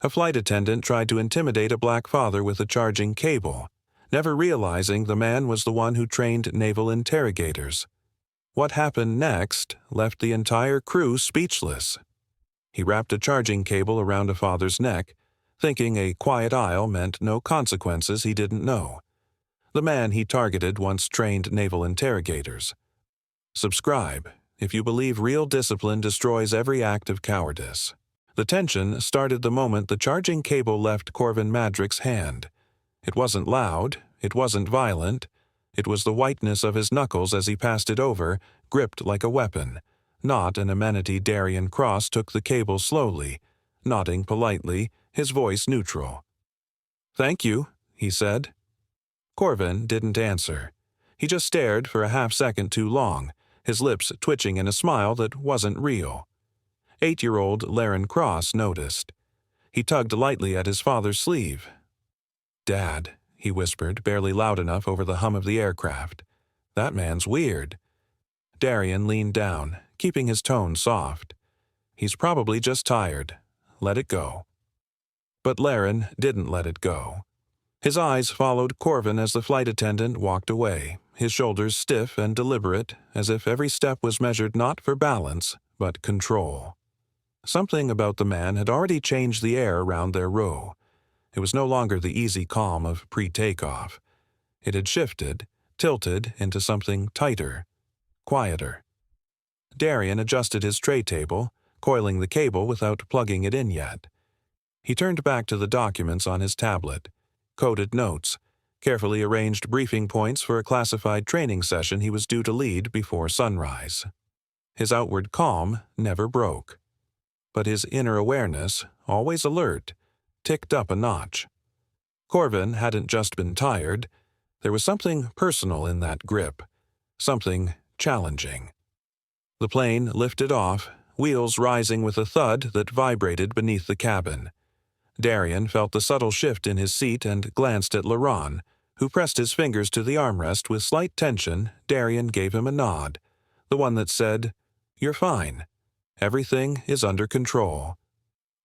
A flight attendant tried to intimidate a black father with a charging cable, never realizing the man was the one who trained naval interrogators. What happened next left the entire crew speechless. He wrapped a charging cable around a father's neck, thinking a quiet aisle meant no consequences he didn't know. The man he targeted once trained naval interrogators. Subscribe if you believe real discipline destroys every act of cowardice. The tension started the moment the charging cable left Corvin Madrick's hand. It wasn't loud, it wasn't violent. It was the whiteness of his knuckles as he passed it over, gripped like a weapon. Not an amenity. Darian Cross took the cable slowly, nodding politely, his voice neutral. "Thank you," he said. Corvin didn't answer. He just stared for a half-second too long, his lips twitching in a smile that wasn't real. 8-year-old Laren Cross noticed. He tugged lightly at his father's sleeve. "Dad," he whispered, barely loud enough over the hum of the aircraft. "That man's weird." Darian leaned down, keeping his tone soft. "He's probably just tired. Let it go." But Laren didn't let it go. His eyes followed Corvin as the flight attendant walked away, his shoulders stiff and deliberate, as if every step was measured not for balance, but control. Something about the man had already changed the air around their row. It was no longer the easy calm of pre-takeoff. It had shifted, tilted into something tighter, quieter. Darian adjusted his tray table, coiling the cable without plugging it in yet. He turned back to the documents on his tablet, coded notes, carefully arranged briefing points for a classified training session he was due to lead before sunrise. His outward calm never broke. But his inner awareness, always alert, ticked up a notch. Corvin hadn't just been tired. There was something personal in that grip, something challenging. The plane lifted off, wheels rising with a thud that vibrated beneath the cabin. Darian felt the subtle shift in his seat and glanced at Laron, who pressed his fingers to the armrest with slight tension. Darian gave him a nod, the one that said, "You're fine. Everything is under control."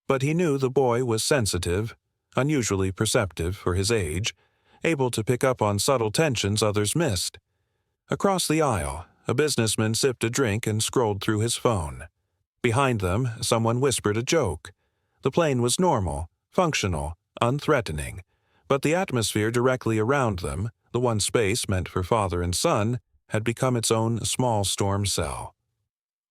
But he knew the boy was sensitive, unusually perceptive for his age, able to pick up on subtle tensions others missed. Across the aisle, a businessman sipped a drink and scrolled through his phone. Behind them, someone whispered a joke. The plane was normal, functional, unthreatening, but the atmosphere directly around them, the one space meant for father and son, had become its own small storm cell.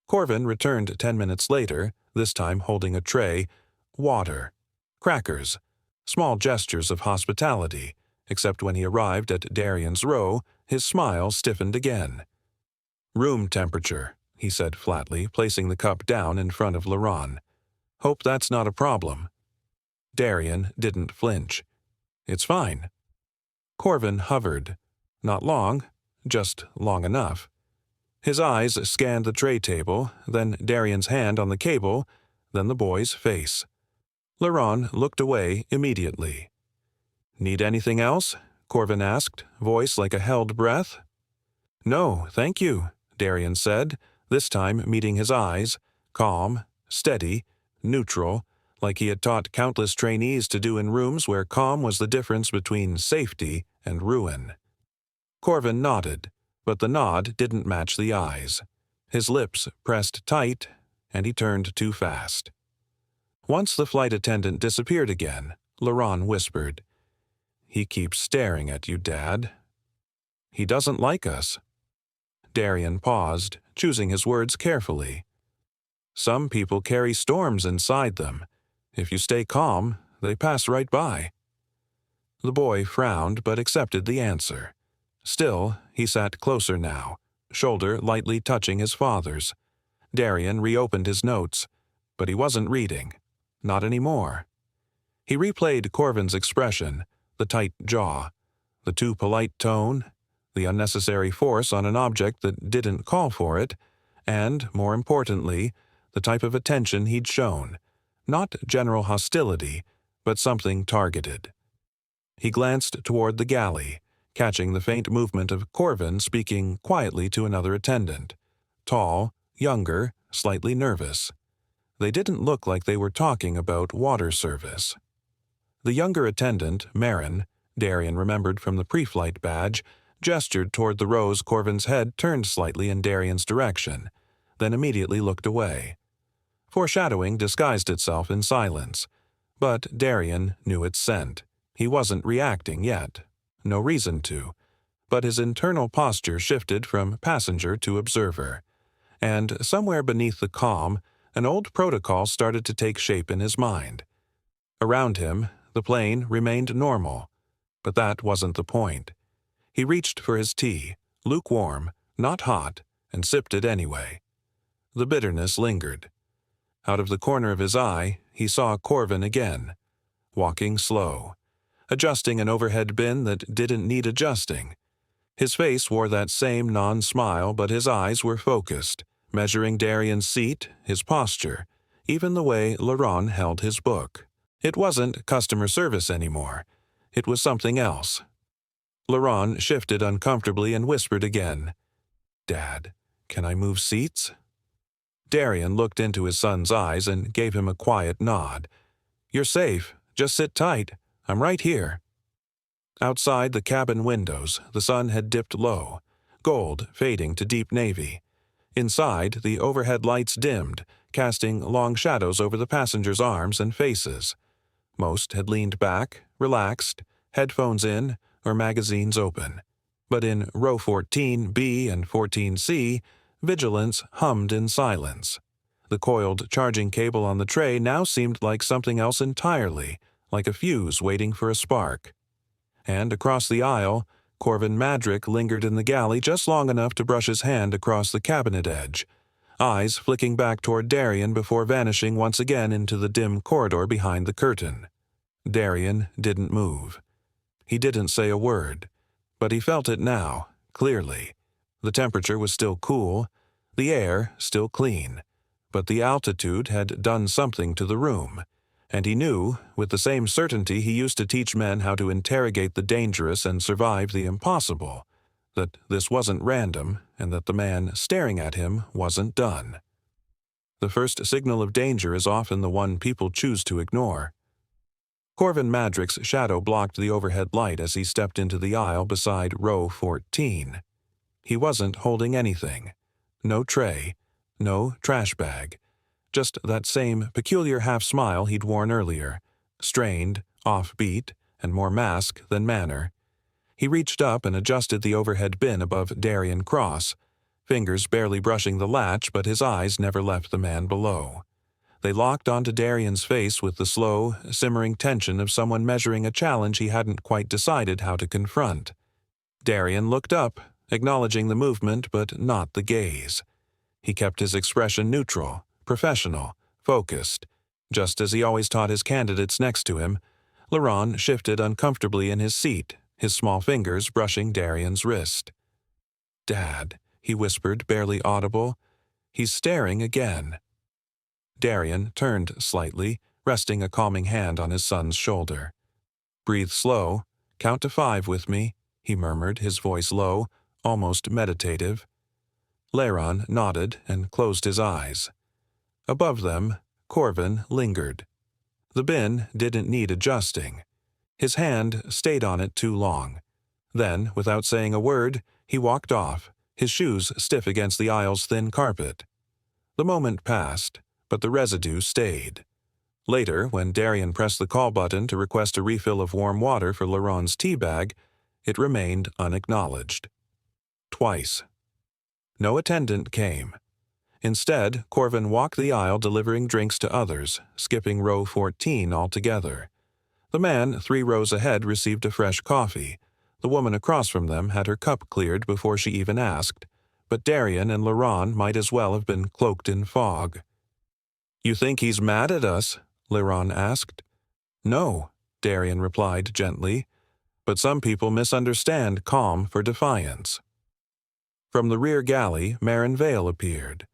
Corvin returned 10 minutes later, this time holding a tray, water, crackers, small gestures of hospitality, except when he arrived at Darian's row, his smile stiffened again. "Room temperature," he said flatly, placing the cup down in front of Laron. "Hope that's not a problem." Darian didn't flinch. "It's fine." Corvin hovered. Not long, just long enough. His eyes scanned the tray table, then Darian's hand on the cable, then the boy's face. Laron looked away immediately. "Need anything else?" Corvin asked, voice like a held breath. "No, thank you," Darian said, this time meeting his eyes, calm, steady, neutral, like he had taught countless trainees to do in rooms where calm was the difference between safety and ruin. Corvin nodded, but the nod didn't match the eyes. His lips pressed tight, and he turned too fast. Once the flight attendant disappeared again, Laron whispered, "He keeps staring at you, Dad. He doesn't like us." Darian paused, choosing his words carefully. "Some people carry storms inside them. If you stay calm, they pass right by." The boy frowned but accepted the answer. Still, he sat closer now, shoulder lightly touching his father's. Darian reopened his notes, but he wasn't reading. Not anymore. He replayed Corvin's expression, the tight jaw, the too polite tone, the unnecessary force on an object that didn't call for it, and, more importantly, the type of attention he'd shown. Not general hostility, but something targeted. He glanced toward the galley, catching the faint movement of Corvin speaking quietly to another attendant. Tall, younger, slightly nervous. They didn't look like they were talking about water service. The younger attendant, Marin, Darian remembered from the pre-flight badge, gestured toward the rows. Corvin's head turned slightly in Darian's direction, then immediately looked away. Foreshadowing disguised itself in silence, but Darian knew its scent. He wasn't reacting yet. No reason to. But his internal posture shifted from passenger to observer, and somewhere beneath the calm, an old protocol started to take shape in his mind. Around him, the plane remained normal, but that wasn't the point. He reached for his tea, lukewarm, not hot, and sipped it anyway. The bitterness lingered. Out of the corner of his eye, he saw Corvin again, walking slow, adjusting an overhead bin that didn't need adjusting. His face wore that same non-smile, but his eyes were focused, measuring Darian's seat, his posture, even the way Laurent held his book. It wasn't customer service anymore. It was something else. Laurent shifted uncomfortably and whispered again, "Dad, can I move seats?" Darian looked into his son's eyes and gave him a quiet nod. "You're safe. Just sit tight. I'm right here." Outside the cabin windows, the sun had dipped low, gold fading to deep navy. Inside, the overhead lights dimmed, casting long shadows over the passengers' arms and faces. Most had leaned back, relaxed, headphones in, or magazines open. But in row 14B and 14C, vigilance hummed in silence. The coiled charging cable on the tray now seemed like something else entirely, like a fuse waiting for a spark. And across the aisle, Corvin Madrick lingered in the galley just long enough to brush his hand across the cabinet edge, eyes flicking back toward Darian before vanishing once again into the dim corridor behind the curtain. Darian didn't move. He didn't say a word, but he felt it now, clearly. The temperature was still cool, the air still clean, but the altitude had done something to the room, and he knew, with the same certainty he used to teach men how to interrogate the dangerous and survive the impossible, that this wasn't random and that the man staring at him wasn't done. The first signal of danger is often the one people choose to ignore. Corvin Madrick's shadow blocked the overhead light as he stepped into the aisle beside row 14. He wasn't holding anything. No tray, no trash bag. Just that same peculiar half-smile he'd worn earlier, strained, offbeat, and more mask than manner. He reached up and adjusted the overhead bin above Darian Cross, fingers barely brushing the latch, but his eyes never left the man below. They locked onto Darian's face with the slow, simmering tension of someone measuring a challenge he hadn't quite decided how to confront. Darian looked up, acknowledging the movement but not the gaze. He kept his expression neutral, professional, focused. Just as he always taught his candidates next to him, Laurent shifted uncomfortably in his seat, his small fingers brushing Darian's wrist. "Dad," he whispered, barely audible. "He's staring again." Darian turned slightly, resting a calming hand on his son's shoulder. "Breathe slow. Count to 5 with me," he murmured, his voice low, almost meditative. Laron nodded and closed his eyes. Above them, Corvin lingered. The bin didn't need adjusting. His hand stayed on it too long. Then, without saying a word, he walked off, his shoes stiff against the aisle's thin carpet. The moment passed, but the residue stayed. Later, when Darian pressed the call button to request a refill of warm water for Laurent's tea bag, it remained unacknowledged. Twice. No attendant came. Instead, Corvin walked the aisle delivering drinks to others, skipping row 14 altogether. The man 3 rows ahead received a fresh coffee. The woman across from them had her cup cleared before she even asked, but Darian and Laurent might as well have been cloaked in fog. "You think he's mad at us?" Laurent asked. "No," Darian replied gently, "but some people misunderstand calm for defiance." From the rear galley, Marin Vale appeared.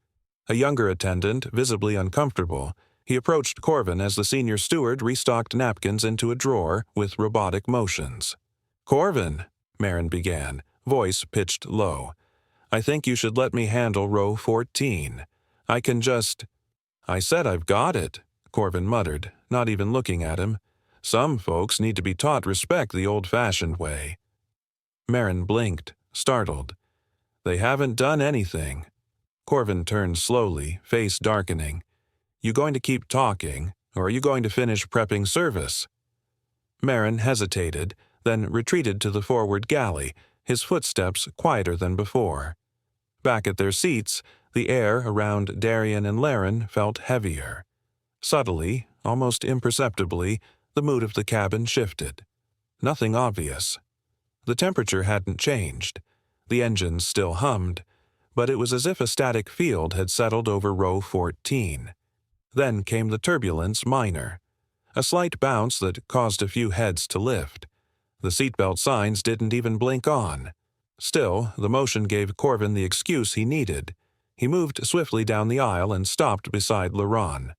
A younger attendant, visibly uncomfortable, he approached Corvin as the senior steward restocked napkins into a drawer with robotic motions. "Corvin," Marin began, voice pitched low, "I think you should let me handle row 14. I can just—" I said I've got it, Corvin muttered, not even looking at him. Some folks need to be taught respect the old-fashioned way. Marin blinked, startled. They haven't done anything. Corvin turned slowly, face darkening. You going to keep talking, or are you going to finish prepping service? Marin hesitated, then retreated to the forward galley, his footsteps quieter than before. Back at their seats, the air around Darien and Laren felt heavier. Subtly, almost imperceptibly, the mood of the cabin shifted. Nothing obvious. The temperature hadn't changed. The engines still hummed, but it was as if a static field had settled over row 14. Then came the turbulence minor, a slight bounce that caused a few heads to lift. The seatbelt signs didn't even blink on. Still, the motion gave Corvin the excuse he needed. He moved swiftly down the aisle and stopped beside Laron.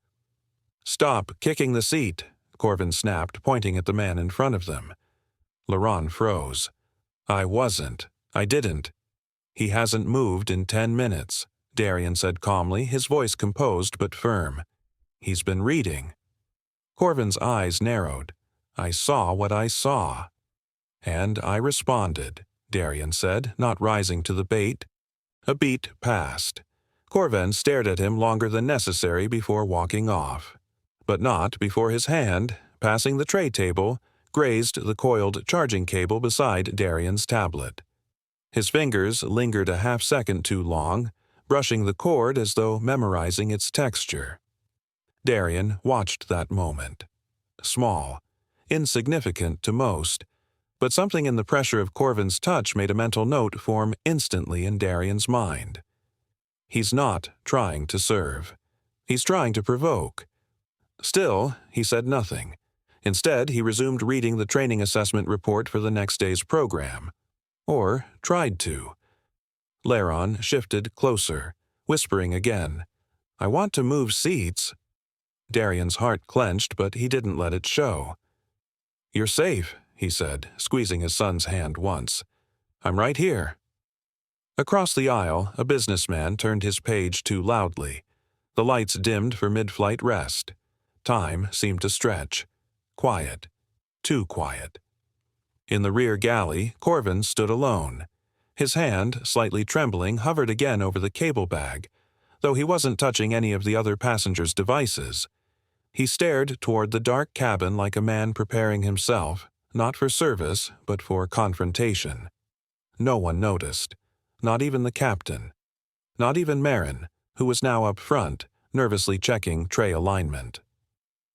"Stop kicking the seat," Corvin snapped, pointing at the man in front of them. Laron froze. "I wasn't. I didn't." "He hasn't moved in 10 minutes," Darien said calmly, his voice composed but firm. "He's been reading." Corvin's eyes narrowed. "I saw what I saw." "And I responded," Darien said, not rising to the bait. A beat passed. Corvin stared at him longer than necessary before walking off. But not before his hand, passing the tray table, grazed the coiled charging cable beside Darien's tablet. His fingers lingered a half-second too long, brushing the cord as though memorizing its texture. Darien watched that moment. Small, insignificant to most, but something in the pressure of Corvin's touch made a mental note form instantly in Darien's mind. He's not trying to serve. He's trying to provoke. Still, he said nothing. Instead, he resumed reading the training assessment report for the next day's program. Or tried to. Laron shifted closer, whispering again, "I want to move seats." Darien's heart clenched, but he didn't let it show. "You're safe," he said, squeezing his son's hand once. "I'm right here." Across the aisle, a businessman turned his page too loudly. The lights dimmed for mid-flight rest. Time seemed to stretch. Quiet. Too quiet. In the rear galley, Corvin stood alone. His hand, slightly trembling, hovered again over the cable bag, though he wasn't touching any of the other passengers' devices. He stared toward the dark cabin like a man preparing himself, not for service, but for confrontation. No one noticed. Not even the captain. Not even Marin, who was now up front, nervously checking tray alignment.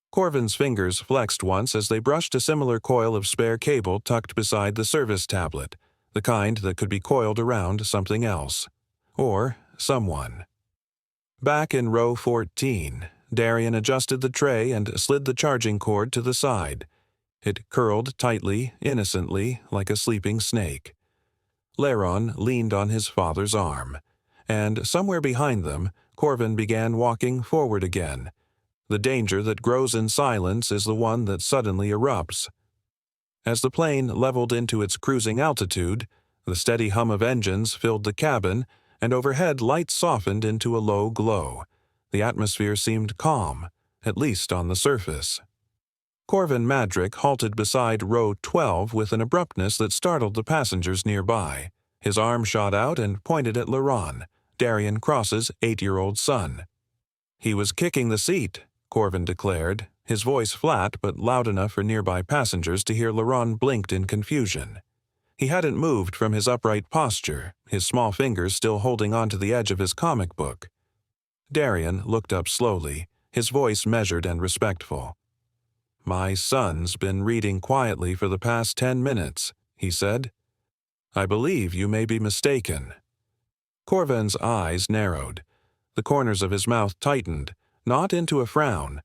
Corvin's fingers flexed once as they brushed a similar coil of spare cable tucked beside the service tablet, the kind that could be coiled around something else. Or someone. Back in row 14, Darien adjusted the tray and slid the charging cord to the side. It curled tightly, innocently, like a sleeping snake. Laron leaned on his father's arm, and somewhere behind them, Corvin began walking forward again. The danger that grows in silence is the one that suddenly erupts. As the plane leveled into its cruising altitude, the steady hum of engines filled the cabin, and overhead lights softened into a low glow. The atmosphere seemed calm, at least on the surface. Corvin Madrick halted beside row 12 with an abruptness that startled the passengers nearby. His arm shot out and pointed at Laron, Darien Cross's 8-year-old son. "He was kicking the seat," Corvin declared, his voice flat but loud enough for nearby passengers to hear. Laron blinked in confusion. He hadn't moved from his upright posture, his small fingers still holding onto the edge of his comic book. Darien looked up slowly, his voice measured and respectful. "My son's been reading quietly for the past 10 minutes, he said. "I believe you may be mistaken." Corvin's eyes narrowed. The corners of his mouth tightened, not into a frown,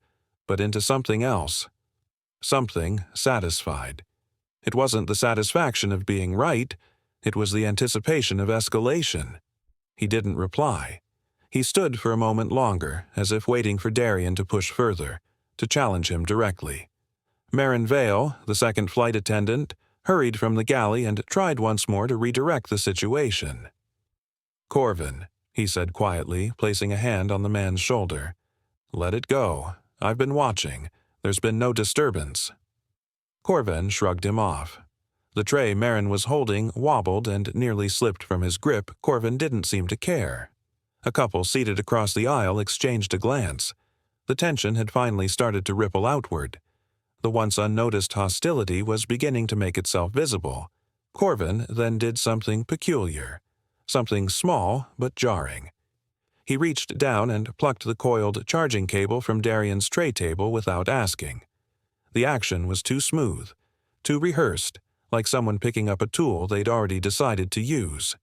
but into something else. Something satisfied. It wasn't the satisfaction of being right, it was the anticipation of escalation. He didn't reply. He stood for a moment longer, as if waiting for Darien to push further, to challenge him directly. Marin Vale, the second flight attendant, hurried from the galley and tried once more to redirect the situation. "Corvin," he said quietly, placing a hand on the man's shoulder. Let it go. I've been watching. There's been no disturbance. Corvin shrugged him off. The tray Marin was holding wobbled and nearly slipped from his grip. Corvin didn't seem to care. A couple seated across the aisle exchanged a glance. The tension had finally started to ripple outward. The once unnoticed hostility was beginning to make itself visible. Corvin then did something peculiar. Something small but jarring. He reached down and plucked the coiled charging cable from Darian's tray table without asking. The action was too smooth, too rehearsed, like someone picking up a tool they'd already decided to use.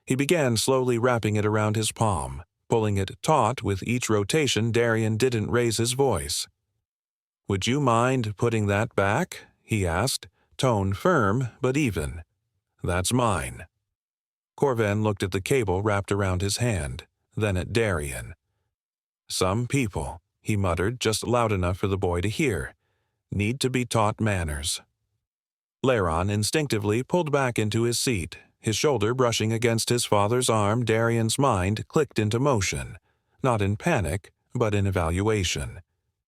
He began slowly wrapping it around his palm, pulling it taut with each rotation. Darian didn't raise his voice. "Would you mind putting that back?" he asked, tone firm but even. "That's mine." Corvin looked at the cable wrapped around his hand, then at Darian. "Some people," he muttered, just loud enough for the boy to hear, "need to be taught manners." Laron instinctively pulled back into his seat, his shoulder brushing against his father's arm. Darian's mind clicked into motion, not in panic, but in evaluation.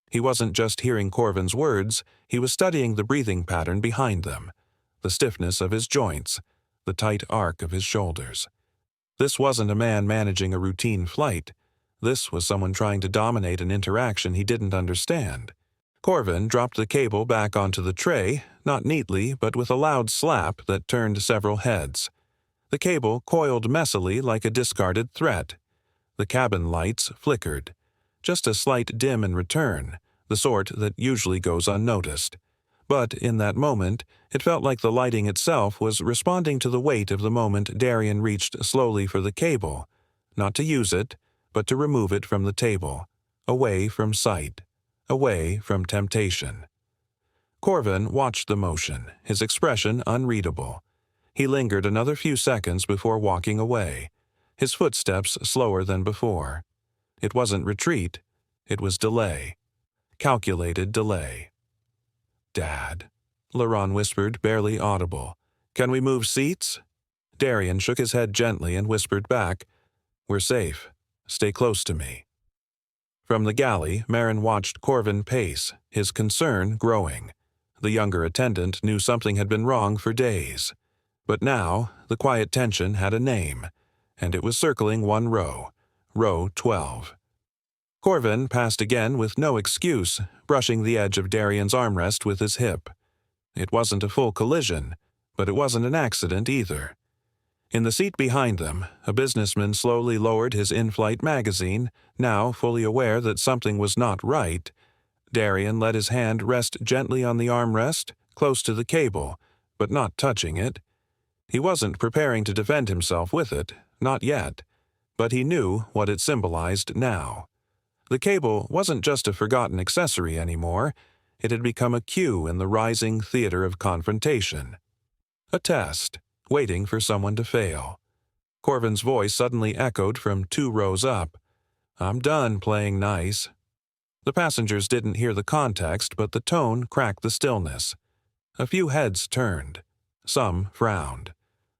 He wasn't just hearing Corvin's words, he was studying the breathing pattern behind them, the stiffness of his joints, the tight arc of his shoulders. This wasn't a man managing a routine flight. This was someone trying to dominate an interaction he didn't understand. Corvin dropped the cable back onto the tray, not neatly, but with a loud slap that turned several heads. The cable coiled messily like a discarded threat. The cabin lights flickered. Just a slight dim in return, the sort that usually goes unnoticed. But in that moment, it felt like the lighting itself was responding to the weight of the moment. Darian reached slowly for the cable, not to use it, but to remove it from the table, away from sight, away from temptation. Corvin watched the motion, his expression unreadable. He lingered another few seconds before walking away, his footsteps slower than before. It wasn't retreat, it was delay. Calculated delay. "Dad," Laron whispered, barely audible. "Can we move seats?" Darian shook his head gently and whispered back, "We're safe. Stay close to me." From the galley, Marin watched Corvin pace, his concern growing. The younger attendant knew something had been wrong for days. But now, the quiet tension had a name, and it was circling one row, row 12. Corvin passed again with no excuse, brushing the edge of Darian's armrest with his hip. It wasn't a full collision, but it wasn't an accident either. In the seat behind them, a businessman slowly lowered his in-flight magazine, now fully aware that something was not right. Darian let his hand rest gently on the armrest, close to the cable, but not touching it. He wasn't preparing to defend himself with it, not yet, but he knew what it symbolized now. The cable wasn't just a forgotten accessory anymore. It had become a cue in the rising theater of confrontation. A test, waiting for someone to fail. Corvin's voice suddenly echoed from 2 rows up. "I'm done playing nice." The passengers didn't hear the context, but the tone cracked the stillness. A few heads turned. Some frowned.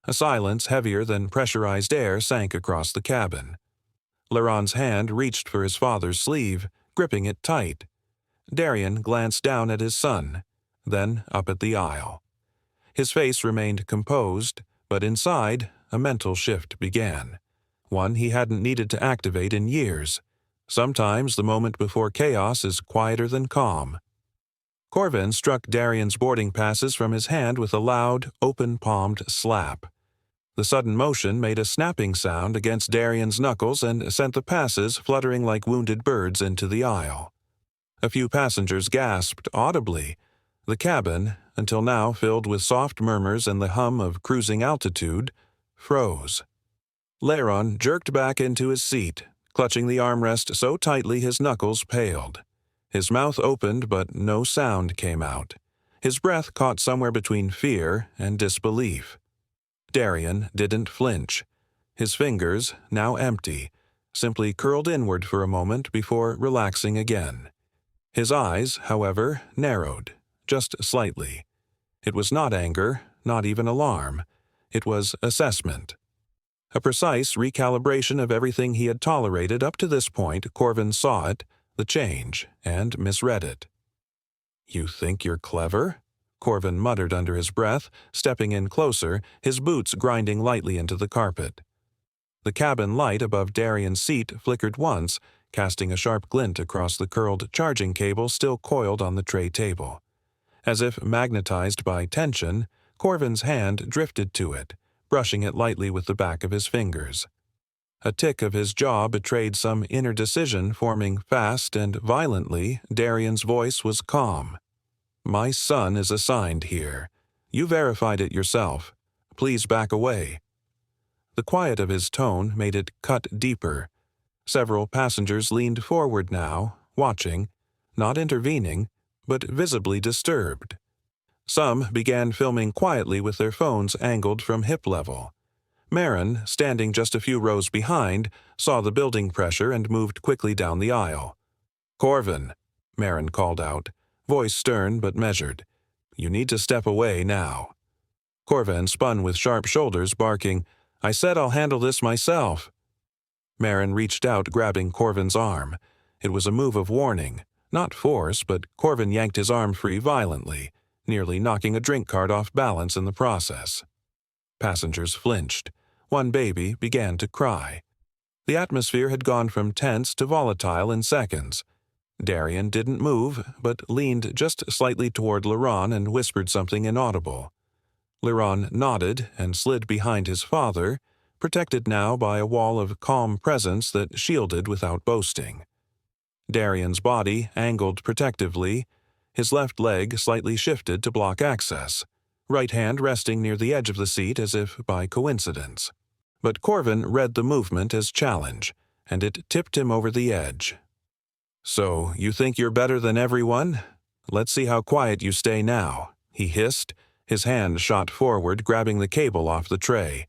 A silence heavier than pressurized air sank across the cabin. Laron's hand reached for his father's sleeve, gripping it tight. Darian glanced down at his son, then up at the aisle. His face remained composed, but inside, a mental shift began, one he hadn't needed to activate in years. Sometimes the moment before chaos is quieter than calm. Corvin struck Darian's boarding passes from his hand with a loud, open-palmed slap. The sudden motion made a snapping sound against Darian's knuckles and sent the passes fluttering like wounded birds into the aisle. A few passengers gasped audibly. The cabin, until now filled with soft murmurs and the hum of cruising altitude, froze. Laron jerked back into his seat, clutching the armrest so tightly his knuckles paled. His mouth opened, but no sound came out. His breath caught somewhere between fear and disbelief. Darian didn't flinch. His fingers, now empty, simply curled inward for a moment before relaxing again. His eyes, however, narrowed, just slightly. It was not anger, not even alarm. It was assessment. A precise recalibration of everything he had tolerated up to this point. Corvin saw it, the change, and misread it. "You think you're clever?" Corvin muttered under his breath, stepping in closer, his boots grinding lightly into the carpet. The cabin light above Darian's seat flickered once, casting a sharp glint across the curled charging cable still coiled on the tray table. As if magnetized by tension, Corvin's hand drifted to it, brushing it lightly with the back of his fingers. A tick of his jaw betrayed some inner decision forming fast and violently. Darian's voice was calm. "My son is assigned here. You verified it yourself. Please back away." The quiet of his tone made it cut deeper. Several passengers leaned forward now, watching, not intervening, but visibly disturbed. Some began filming quietly with their phones angled from hip level. Marin, standing just a few rows behind, saw the building pressure and moved quickly down the aisle. "Corvin," Marin called out, voice stern but measured. "You need to step away now." Corvin spun with sharp shoulders, barking, "I said I'll handle this myself." Marin reached out, grabbing Corvin's arm. It was a move of warning, not force, but Corvin yanked his arm free violently, nearly knocking a drink cart off balance in the process. Passengers flinched. One baby began to cry. The atmosphere had gone from tense to volatile in seconds. Darian didn't move, but leaned just slightly toward Laurent and whispered something inaudible. Laurent nodded and slid behind his father, protected now by a wall of calm presence that shielded without boasting. Darian's body angled protectively, his left leg slightly shifted to block access, right hand resting near the edge of the seat as if by coincidence. But Corvin read the movement as challenge, and it tipped him over the edge. "So, you think you're better than everyone? Let's see how quiet you stay now," he hissed. His hand shot forward, grabbing the cable off the tray.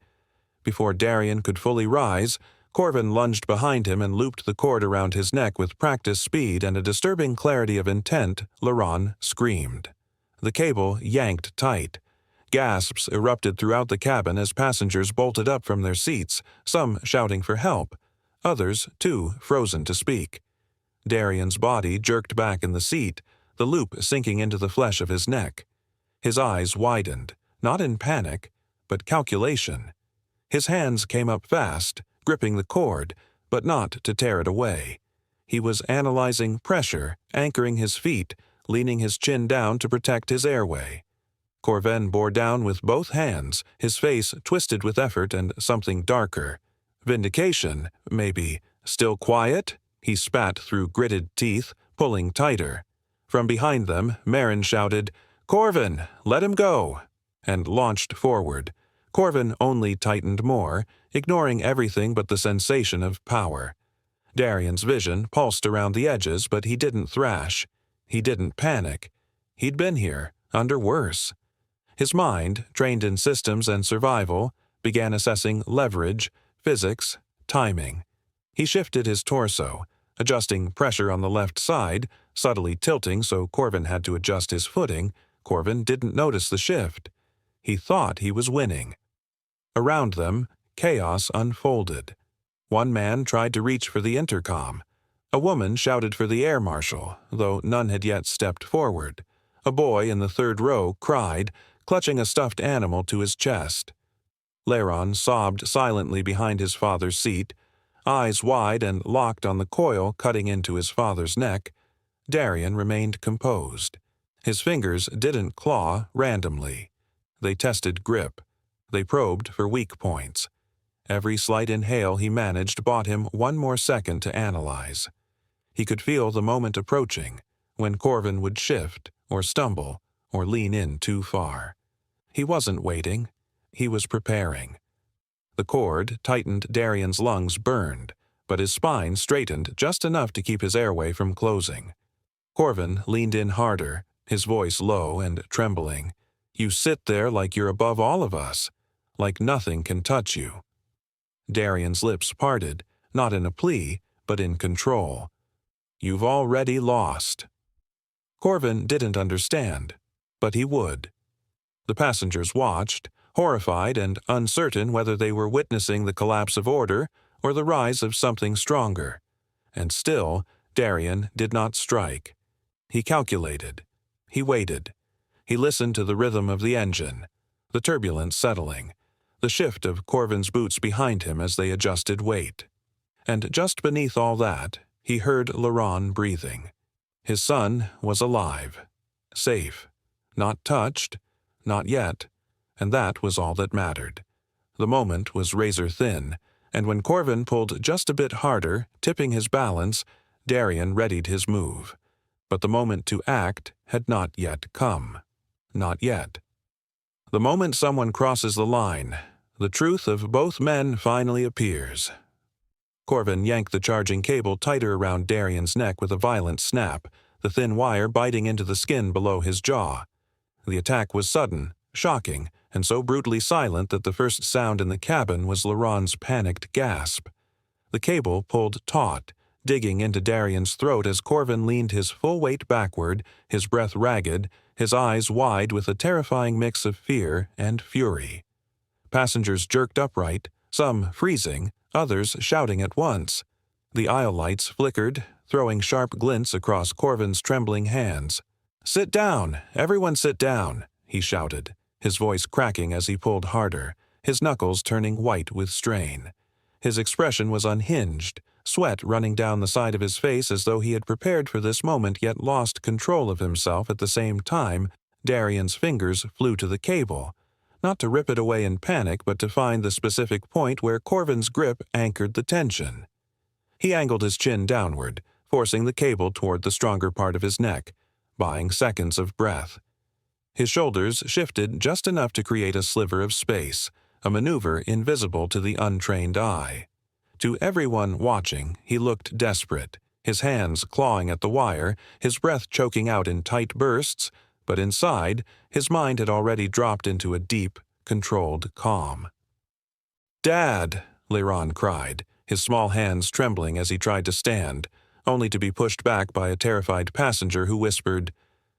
Before Darian could fully rise, Corvin lunged behind him and looped the cord around his neck with practiced speed and a disturbing clarity of intent. Laurent screamed. The cable yanked tight. Gasps erupted throughout the cabin as passengers bolted up from their seats, some shouting for help, others, too, frozen to speak. Darian's body jerked back in the seat, the loop sinking into the flesh of his neck. His eyes widened, not in panic, but calculation. His hands came up fast, gripping the cord, but not to tear it away. He was analyzing pressure, anchoring his feet, leaning his chin down to protect his airway. Corvin bore down with both hands, his face twisted with effort and something darker. Vindication, maybe. "Still quiet?" He spat through gritted teeth, pulling tighter. From behind them, Marin shouted, "Corvin, let him go!" and launched forward. Corvin only tightened more, ignoring everything but the sensation of power. Darian's vision pulsed around the edges, but he didn't thrash. He didn't panic. He'd been here, under worse. His mind, trained in systems and survival, began assessing leverage, physics, timing. He shifted his torso, adjusting pressure on the left side, subtly tilting so Corvin had to adjust his footing. Corvin didn't notice the shift. He thought he was winning. Around them, chaos unfolded. One man tried to reach for the intercom. A woman shouted for the air marshal, though none had yet stepped forward. A boy in the third row cried, clutching a stuffed animal to his chest. Laurent sobbed silently behind his father's seat, eyes wide and locked on the coil cutting into his father's neck. Darian remained composed. His fingers didn't claw randomly. They tested grip. They probed for weak points. Every slight inhale he managed bought him one more second to analyze. He could feel the moment approaching, when Corvin would shift, or stumble, or lean in too far. He wasn't waiting. He was preparing. The cord tightened. Darian's lungs burned, but his spine straightened just enough to keep his airway from closing. Corvin leaned in harder, his voice low and trembling. "You sit there like you're above all of us, like nothing can touch you." Darian's lips parted, not in a plea, but in control. "You've already lost." Corvin didn't understand, but he would. The passengers watched, horrified and uncertain whether they were witnessing the collapse of order or the rise of something stronger. And still, Darian did not strike. He calculated. He waited. He listened to the rhythm of the engine, the turbulence settling, the shift of Corvin's boots behind him as they adjusted weight. And just beneath all that, he heard Laron breathing. His son was alive, safe, not touched, not yet, and that was all that mattered. The moment was razor thin, and when Corvin pulled just a bit harder, tipping his balance, Darian readied his move. But the moment to act had not yet come. Not yet. The moment someone crosses the line, the truth of both men finally appears. Corvin yanked the charging cable tighter around Darian's neck with a violent snap, the thin wire biting into the skin below his jaw. The attack was sudden, shocking, and so brutally silent that the first sound in the cabin was Laron's panicked gasp. The cable pulled taut, digging into Darian's throat as Corvin leaned his full weight backward, his breath ragged, his eyes wide with a terrifying mix of fear and fury. Passengers jerked upright, some freezing, others shouting at once. The aisle lights flickered, throwing sharp glints across Corvin's trembling hands. "Sit down! Everyone sit down!" he shouted, his voice cracking as he pulled harder, his knuckles turning white with strain. His expression was unhinged, sweat running down the side of his face as though he had prepared for this moment yet lost control of himself at the same time. Darian's fingers flew to the cable, not to rip it away in panic but to find the specific point where Corvin's grip anchored the tension. He angled his chin downward, forcing the cable toward the stronger part of his neck, buying seconds of breath. His shoulders shifted just enough to create a sliver of space, a maneuver invisible to the untrained eye. To everyone watching, he looked desperate, his hands clawing at the wire, his breath choking out in tight bursts, but inside, his mind had already dropped into a deep, controlled calm. "Dad!" Laron cried, his small hands trembling as he tried to stand, only to be pushed back by a terrified passenger who whispered,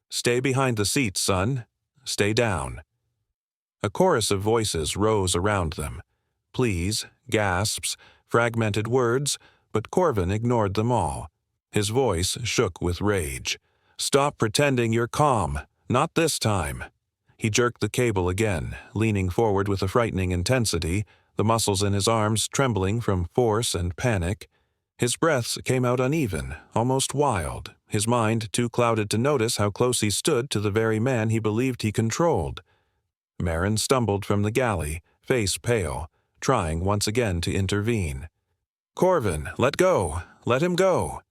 "Stay behind the seat, son. Stay down." A chorus of voices rose around them. Pleas, gasps, fragmented words, but Corvin ignored them all. His voice shook with rage. "Stop pretending you're calm. Not this time." He jerked the cable again, leaning forward with a frightening intensity, the muscles in his arms trembling from force and panic. His breaths came out uneven, almost wild, his mind too clouded to notice how close he stood to the very man he believed he controlled. Marin stumbled from the galley, face pale, trying once again to intervene. "Corvin, let go! Let him go!"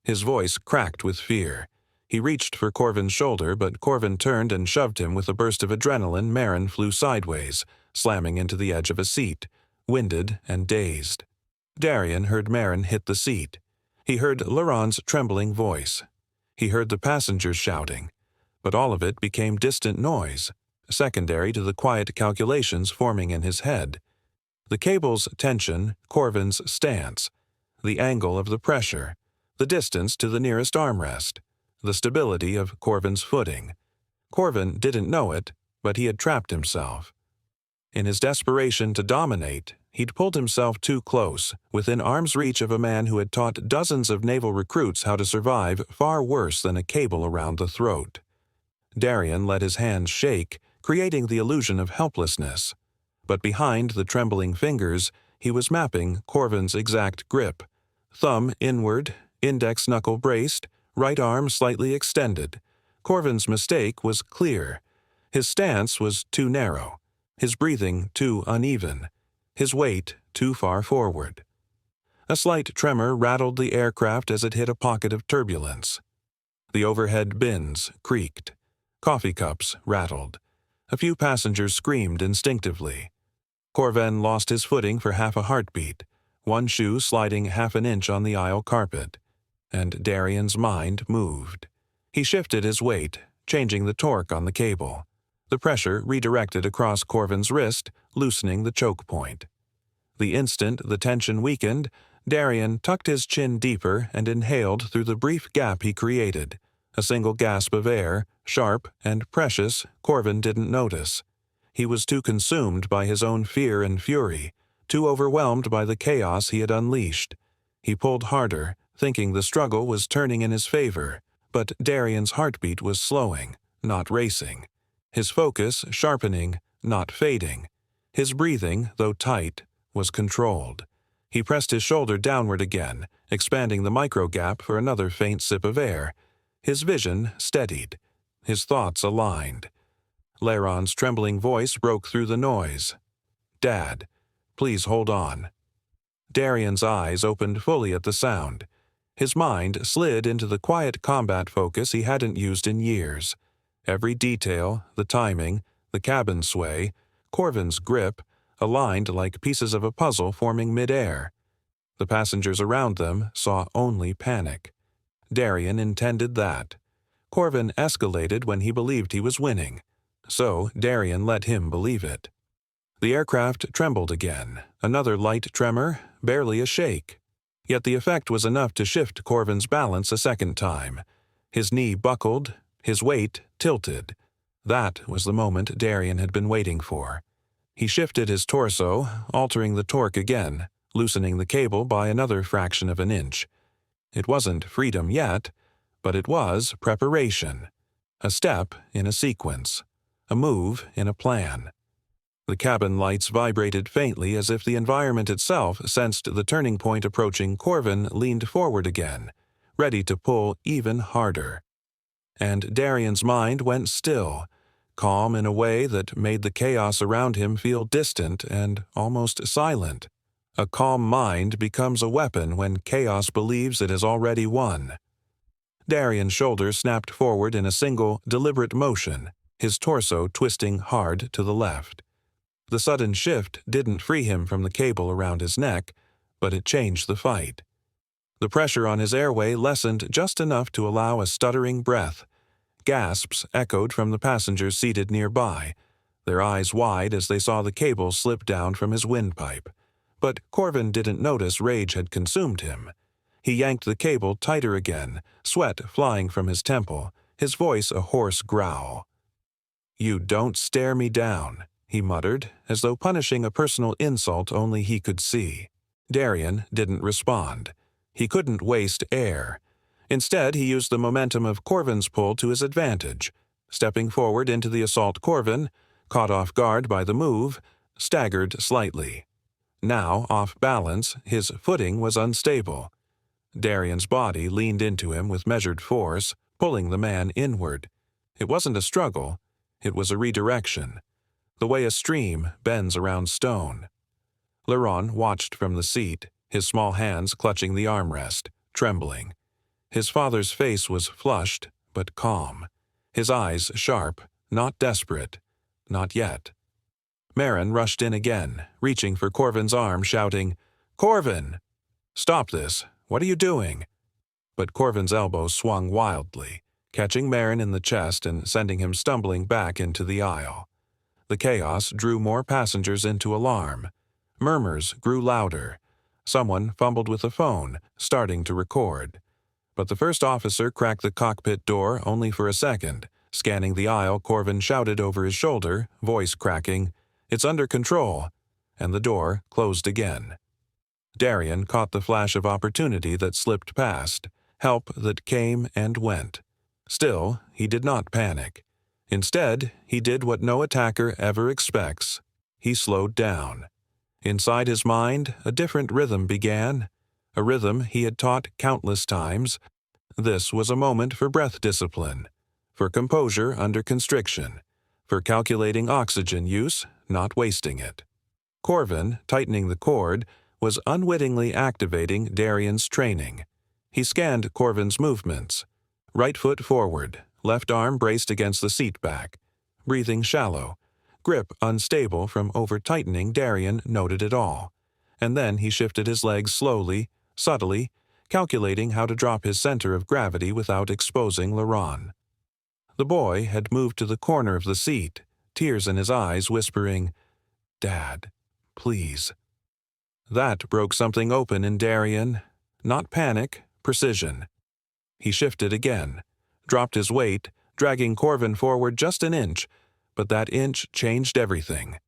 His voice cracked with fear. He reached for Corvin's shoulder, but Corvin turned and shoved him with a burst of adrenaline. Marin flew sideways, slamming into the edge of a seat, winded and dazed. Darian heard Marin hit the seat. He heard Laron's trembling voice. He heard the passengers shouting, but all of it became distant noise, secondary to the quiet calculations forming in his head. The cable's tension, Corvin's stance, the angle of the pressure, the distance to the nearest armrest, the stability of Corvin's footing. Corvin didn't know it, but he had trapped himself. In his desperation to dominate, he'd pulled himself too close, within arm's reach of a man who had taught dozens of naval recruits how to survive far worse than a cable around the throat. Darian let his hands shake, creating the illusion of helplessness. But behind the trembling fingers, he was mapping Corvin's exact grip. Thumb inward, index knuckle braced, right arm slightly extended. Corvin's mistake was clear. His stance was too narrow, his breathing too uneven, his weight too far forward. A slight tremor rattled the aircraft as it hit a pocket of turbulence. The overhead bins creaked. Coffee cups rattled. A few passengers screamed instinctively. Corvin lost his footing for half a heartbeat, one shoe sliding half an inch on the aisle carpet. And Darian's mind moved. He shifted his weight, changing the torque on the cable. The pressure redirected across Corvin's wrist, loosening the choke point. The instant the tension weakened, Darian tucked his chin deeper and inhaled through the brief gap he created. A single gasp of air, sharp and precious, Corvin didn't notice. He was too consumed by his own fear and fury, too overwhelmed by the chaos he had unleashed. He pulled harder, thinking the struggle was turning in his favor, but Darian's heartbeat was slowing, not racing. His focus sharpening, not fading. His breathing, though tight, was controlled. He pressed his shoulder downward again, expanding the micro-gap for another faint sip of air. His vision steadied. His thoughts aligned. Laron's trembling voice broke through the noise. "Dad, please hold on." Darian's eyes opened fully at the sound. His mind slid into the quiet combat focus he hadn't used in years. Every detail, the timing, the cabin sway, Corvin's grip, aligned like pieces of a puzzle forming mid-air. The passengers around them saw only panic. Darian intended that. Corvin escalated when he believed he was winning. So Darian let him believe it. The aircraft trembled again, another light tremor, barely a shake. Yet the effect was enough to shift Corvin's balance a second time. His knee buckled, his weight tilted. That was the moment Darian had been waiting for. He shifted his torso, altering the torque again, loosening the cable by another fraction of an inch. It wasn't freedom yet, but it was preparation. A step in a sequence. A move in a plan. The cabin lights vibrated faintly as if the environment itself sensed the turning point approaching. Corvin leaned forward again, ready to pull even harder. And Darian's mind went still, calm in a way that made the chaos around him feel distant and almost silent. A calm mind becomes a weapon when chaos believes it has already won. Darian's shoulders snapped forward in a single, deliberate motion, his torso twisting hard to the left. The sudden shift didn't free him from the cable around his neck, but it changed the fight. The pressure on his airway lessened just enough to allow a stuttering breath. Gasps echoed from the passengers seated nearby, their eyes wide as they saw the cable slip down from his windpipe. But Corvin didn't notice rage had consumed him. He yanked the cable tighter again, sweat flying from his temple, his voice a hoarse growl. "You don't stare me down," he muttered, as though punishing a personal insult only he could see. Darian didn't respond. He couldn't waste air. Instead, he used the momentum of Corvin's pull to his advantage. Stepping forward into the assault, Corvin, caught off guard by the move, staggered slightly. Now, off balance, his footing was unstable. Darian's body leaned into him with measured force, pulling the man inward. It wasn't a struggle. It was a redirection. The way a stream bends around stone. Laron watched from the seat, his small hands clutching the armrest, trembling. His father's face was flushed, but calm. His eyes sharp, not desperate. Not yet. Marin rushed in again, reaching for Corvin's arm, shouting, "Corvin! Stop this! What are you doing?" But Corvin's elbow swung wildly, catching Marin in the chest and sending him stumbling back into the aisle. The chaos drew more passengers into alarm. Murmurs grew louder. Someone fumbled with a phone, starting to record. But the first officer cracked the cockpit door only for a second. Scanning the aisle, Corvin shouted over his shoulder, voice cracking, "It's under control," and the door closed again. Darian caught the flash of opportunity that slipped past, help that came and went. Still, he did not panic. Instead, he did what no attacker ever expects. He slowed down. Inside his mind, a different rhythm began, a rhythm he had taught countless times. This was a moment for breath discipline, for composure under constriction, for calculating oxygen use, not wasting it. Corvin, tightening the cord, was unwittingly activating Darian's training. He scanned Corvin's movements. Right foot forward, left arm braced against the seat back. Breathing shallow. Grip unstable from over-tightening. Darian noted it all. And then he shifted his legs slowly, subtly, calculating how to drop his center of gravity without exposing Laron. The boy had moved to the corner of the seat, tears in his eyes, whispering, "Dad, please." That broke something open in Darian. Not panic, precision. He shifted again, dropped his weight, dragging Corvin forward just an inch, but that inch changed everything.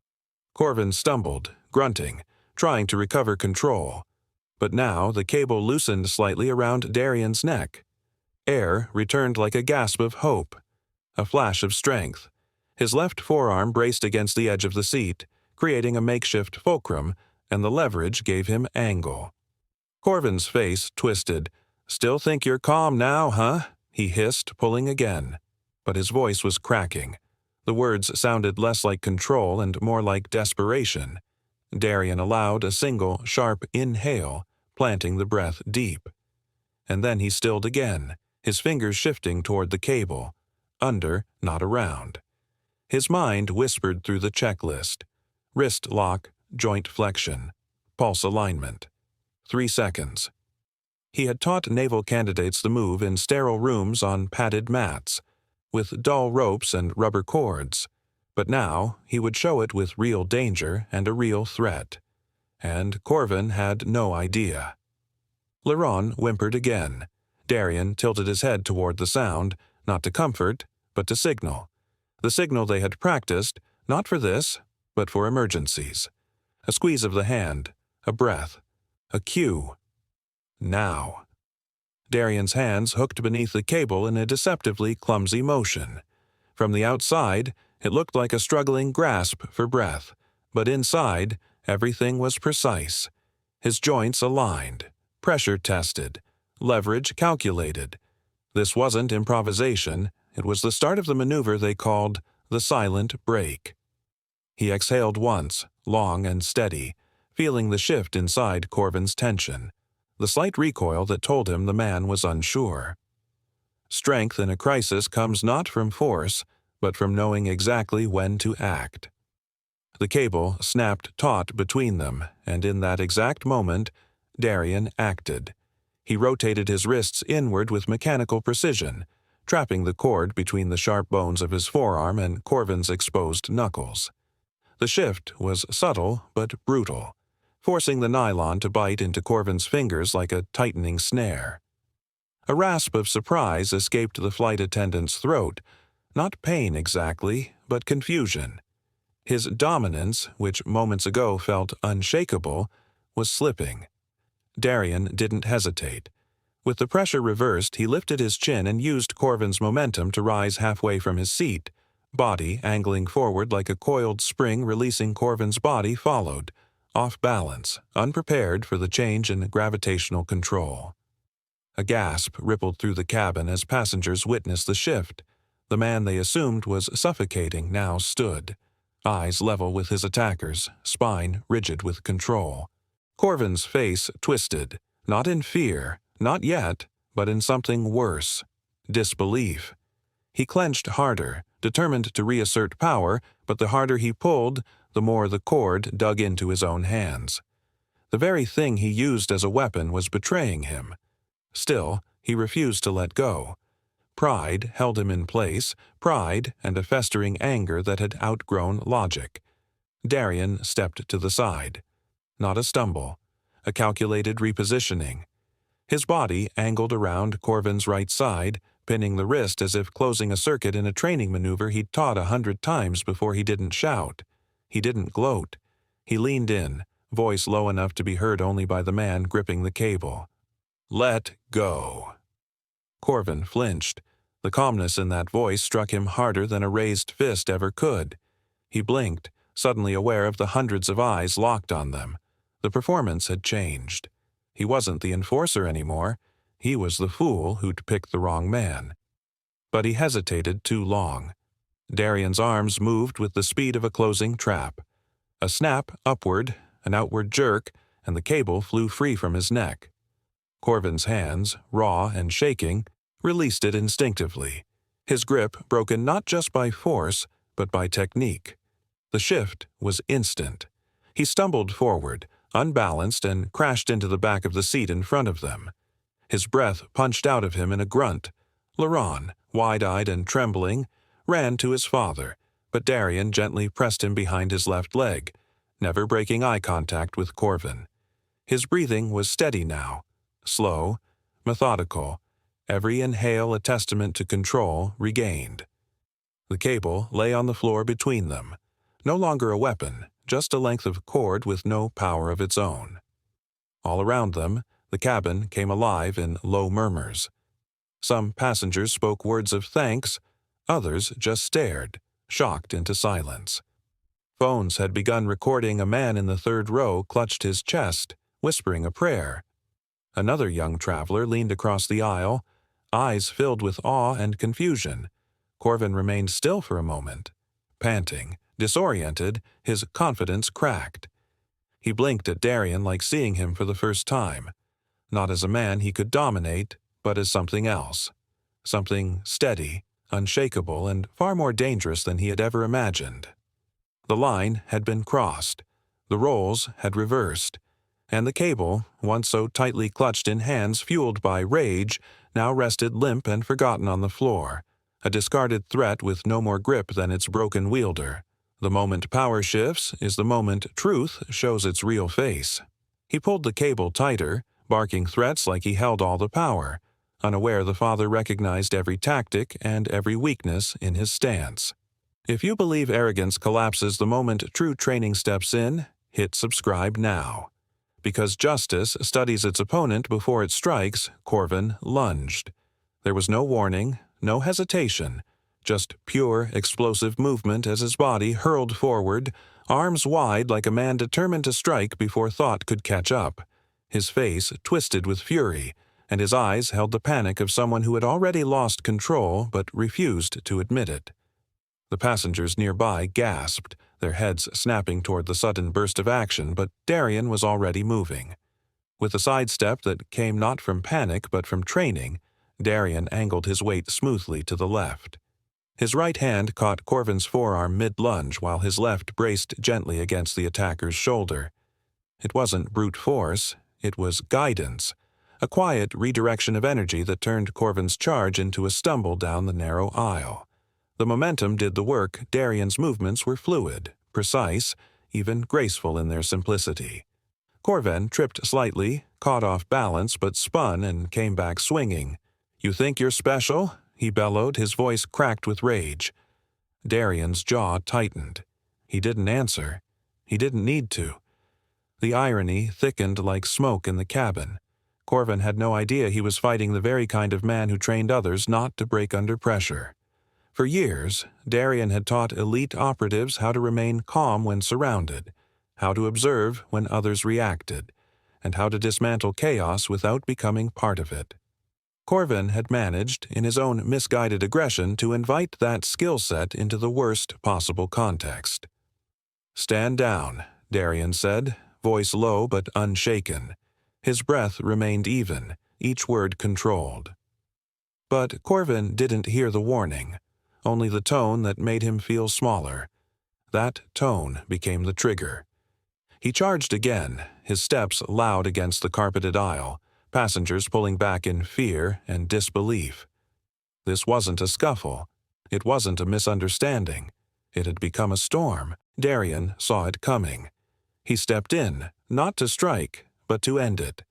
Corvin stumbled, grunting, trying to recover control. but now the cable loosened slightly around Darian's neck. Air returned like a gasp of hope, a flash of strength. His left forearm braced against the edge of the seat, creating a makeshift fulcrum, and the leverage gave him angle. Corvin's face twisted. "Still think you're calm now, huh?" he hissed, pulling again. But his voice was cracking. The words sounded less like control and more like desperation. Darian allowed a single, sharp inhale, planting the breath deep. And then he stilled again, his fingers shifting toward the cable. Under, not around. His mind whispered through the checklist. Wrist lock, joint flexion, pulse alignment. 3 seconds. He had taught naval candidates the move in sterile rooms on padded mats, with dull ropes and rubber cords. But now he would show it with real danger and a real threat. And Corvin had no idea. Laron whimpered again. Darian tilted his head toward the sound, not to comfort, but to signal. The signal they had practiced, not for this, but for emergencies. A squeeze of the hand, a breath, a cue. Now. Darian's hands hooked beneath the cable in a deceptively clumsy motion. From the outside, it looked like a struggling grasp for breath, but inside, everything was precise. His joints aligned, pressure tested, leverage calculated. This wasn't improvisation, it was the start of the maneuver they called the silent break. He exhaled once, long and steady, feeling the shift inside Corvin's tension, the slight recoil that told him the man was unsure. Strength in a crisis comes not from force, but from knowing exactly when to act. The cable snapped taut between them, and in that exact moment, Darian acted. He rotated his wrists inward with mechanical precision, trapping the cord between the sharp bones of his forearm and Corvin's exposed knuckles. The shift was subtle but brutal, forcing the nylon to bite into Corvin's fingers like a tightening snare. A rasp of surprise escaped the flight attendant's throat, not pain exactly, but confusion. His dominance, which moments ago felt unshakable, was slipping. Darian didn't hesitate. With the pressure reversed, he lifted his chin and used Corvin's momentum to rise halfway from his seat. Body angling forward like a coiled spring releasing Corvin's body followed, off balance, unprepared for the change in gravitational control. A gasp rippled through the cabin as passengers witnessed the shift. The man they assumed was suffocating now stood, eyes level with his attackers, spine rigid with control. Corvin's face twisted, not in fear, not yet, but in something worse, disbelief. He clenched harder, determined to reassert power, but the harder he pulled, the more the cord dug into his own hands. The very thing he used as a weapon was betraying him. Still, he refused to let go. Pride held him in place, pride and a festering anger that had outgrown logic. Darian stepped to the side. Not a stumble, a calculated repositioning. His body angled around Corvin's right side, pinning the wrist as if closing a circuit in a training maneuver he'd taught 100 times before he didn't shout. He didn't gloat. He leaned in, voice low enough to be heard only by the man gripping the cable. "Let go." Corvin flinched. The calmness in that voice struck him harder than a raised fist ever could. He blinked, suddenly aware of the hundreds of eyes locked on them. The performance had changed. He wasn't the enforcer anymore. He was the fool who'd picked the wrong man. But he hesitated too long. Darian's arms moved with the speed of a closing trap. A snap upward, an outward jerk, and the cable flew free from his neck. Corvin's hands, raw and shaking, released it instinctively, his grip broken not just by force, but by technique. The shift was instant. He stumbled forward, unbalanced, and crashed into the back of the seat in front of them. His breath punched out of him in a grunt. Laron, wide-eyed and trembling, ran to his father, but Darian gently pressed him behind his left leg, never breaking eye contact with Corvin. His breathing was steady now, slow, methodical, every inhale a testament to control regained. The cable lay on the floor between them, no longer a weapon, just a length of cord with no power of its own. All around them, the cabin came alive in low murmurs. Some passengers spoke words of thanks, others just stared, shocked into silence. Phones had begun recording. A man in the third row clutched his chest, whispering a prayer. Another young traveler leaned across the aisle, eyes filled with awe and confusion. Corvin remained still for a moment. Panting, disoriented, his confidence cracked. He blinked at Darien like seeing him for the first time, not as a man he could dominate, but as something else. Something steady, unshakable, and far more dangerous than he had ever imagined. The line had been crossed, the roles had reversed, and the cable, once so tightly clutched in hands fueled by rage, now rested limp and forgotten on the floor, a discarded threat with no more grip than its broken wielder. The moment power shifts is the moment truth shows its real face. He pulled the cable tighter, barking threats like he held all the power, unaware the father recognized every tactic and every weakness in his stance. If you believe arrogance collapses the moment true training steps in, hit subscribe now. Because justice studies its opponent before it strikes, Corvin lunged. There was no warning, no hesitation, just pure, explosive movement as his body hurled forward, arms wide like a man determined to strike before thought could catch up. His face twisted with fury, and his eyes held the panic of someone who had already lost control but refused to admit it. The passengers nearby gasped, their heads snapping toward the sudden burst of action, but Darien was already moving. With a sidestep that came not from panic but from training, Darien angled his weight smoothly to the left. His right hand caught Corvin's forearm mid-lunge while his left braced gently against the attacker's shoulder. It wasn't brute force, it was guidance, a quiet redirection of energy that turned Corvin's charge into a stumble down the narrow aisle. The momentum did the work. Darien's movements were fluid, precise, even graceful in their simplicity. Corvin tripped slightly, caught off balance, but spun and came back swinging. "You think you're special?" he bellowed, his voice cracked with rage. Darien's jaw tightened. He didn't answer. He didn't need to. The irony thickened like smoke in the cabin. Corvin had no idea he was fighting the very kind of man who trained others not to break under pressure. For years, Darien had taught elite operatives how to remain calm when surrounded, how to observe when others reacted, and how to dismantle chaos without becoming part of it. Corvin had managed, in his own misguided aggression, to invite that skill set into the worst possible context. "Stand down," Darien said, voice low but unshaken. His breath remained even, each word controlled. But Corvin didn't hear the warning, only the tone that made him feel smaller. That tone became the trigger. He charged again, his steps loud against the carpeted aisle, passengers pulling back in fear and disbelief. This wasn't a scuffle. It wasn't a misunderstanding. It had become a storm. Darien saw it coming. He stepped in, not to strike, but to end it.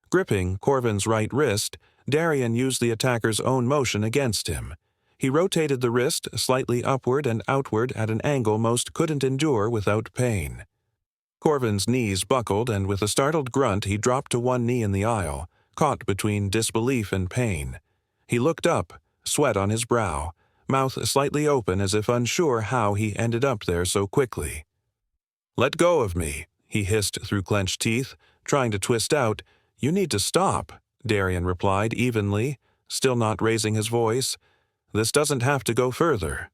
Gripping Corvin's right wrist, Darien used the attacker's own motion against him. He rotated the wrist slightly upward and outward at an angle most couldn't endure without pain. Corvin's knees buckled, and with a startled grunt he dropped to one knee in the aisle, caught between disbelief and pain. He looked up, sweat on his brow, mouth slightly open as if unsure how he ended up there so quickly. "Let go of me," he hissed through clenched teeth, trying to twist out. "You need to stop," Darien replied evenly, still not raising his voice. "This doesn't have to go further."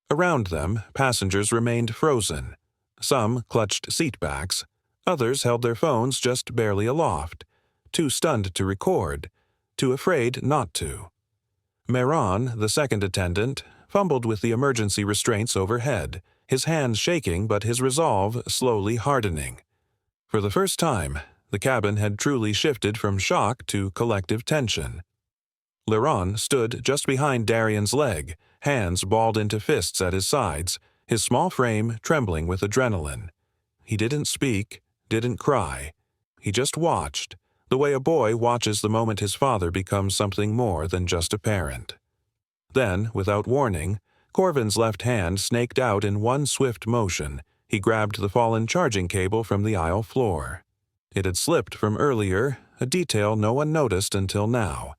Around them, passengers remained frozen. Some clutched seat backs, others held their phones just barely aloft, too stunned to record, too afraid not to. Meron, the second attendant, fumbled with the emergency restraints overhead, his hands shaking but his resolve slowly hardening. For the first time, the cabin had truly shifted from shock to collective tension. Leron stood just behind Darien's leg, hands balled into fists at his sides, his small frame trembling with adrenaline. He didn't speak, didn't cry. He just watched, the way a boy watches the moment his father becomes something more than just a parent. Then, without warning, Corvin's left hand snaked out in one swift motion. He grabbed the fallen charging cable from the aisle floor. It had slipped from earlier, a detail no one noticed until now,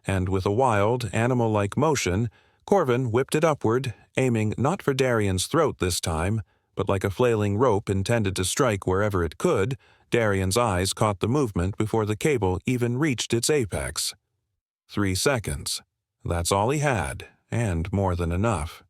and with a wild, animal-like motion, Corvin whipped it upward, aiming not for Darian's throat this time, but like a flailing rope intended to strike wherever it could. Darian's eyes caught the movement before the cable even reached its apex. 3 seconds. That's all he had, and more than enough.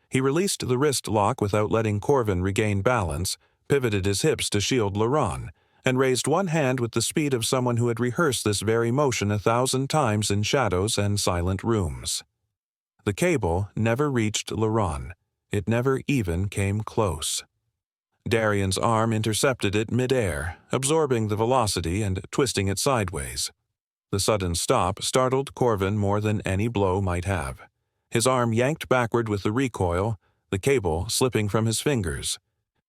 He released the wrist lock without letting Corvin regain balance, pivoted his hips to shield Laurent, and raised one hand with the speed of someone who had rehearsed this very motion 1,000 times in shadows and silent rooms. The cable never reached Laurent. It never even came close. Darian's arm intercepted it mid-air, absorbing the velocity and twisting it sideways. The sudden stop startled Corvin more than any blow might have. His arm yanked backward with the recoil, the cable slipping from his fingers.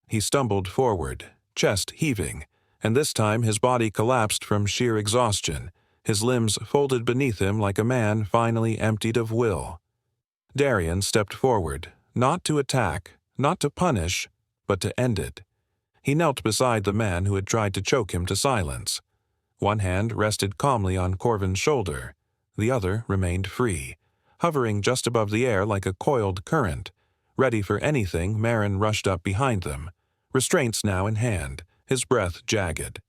He stumbled forward, chest heaving, and this time his body collapsed from sheer exhaustion, his limbs folded beneath him like a man finally emptied of will. Darian stepped forward, not to attack, not to punish, but to end it. He knelt beside the man who had tried to choke him to silence. One hand rested calmly on Corvin's shoulder, the other remained free, hovering just above the air like a coiled current. Ready for anything, Marin rushed up behind them, restraints now in hand, his breath jagged.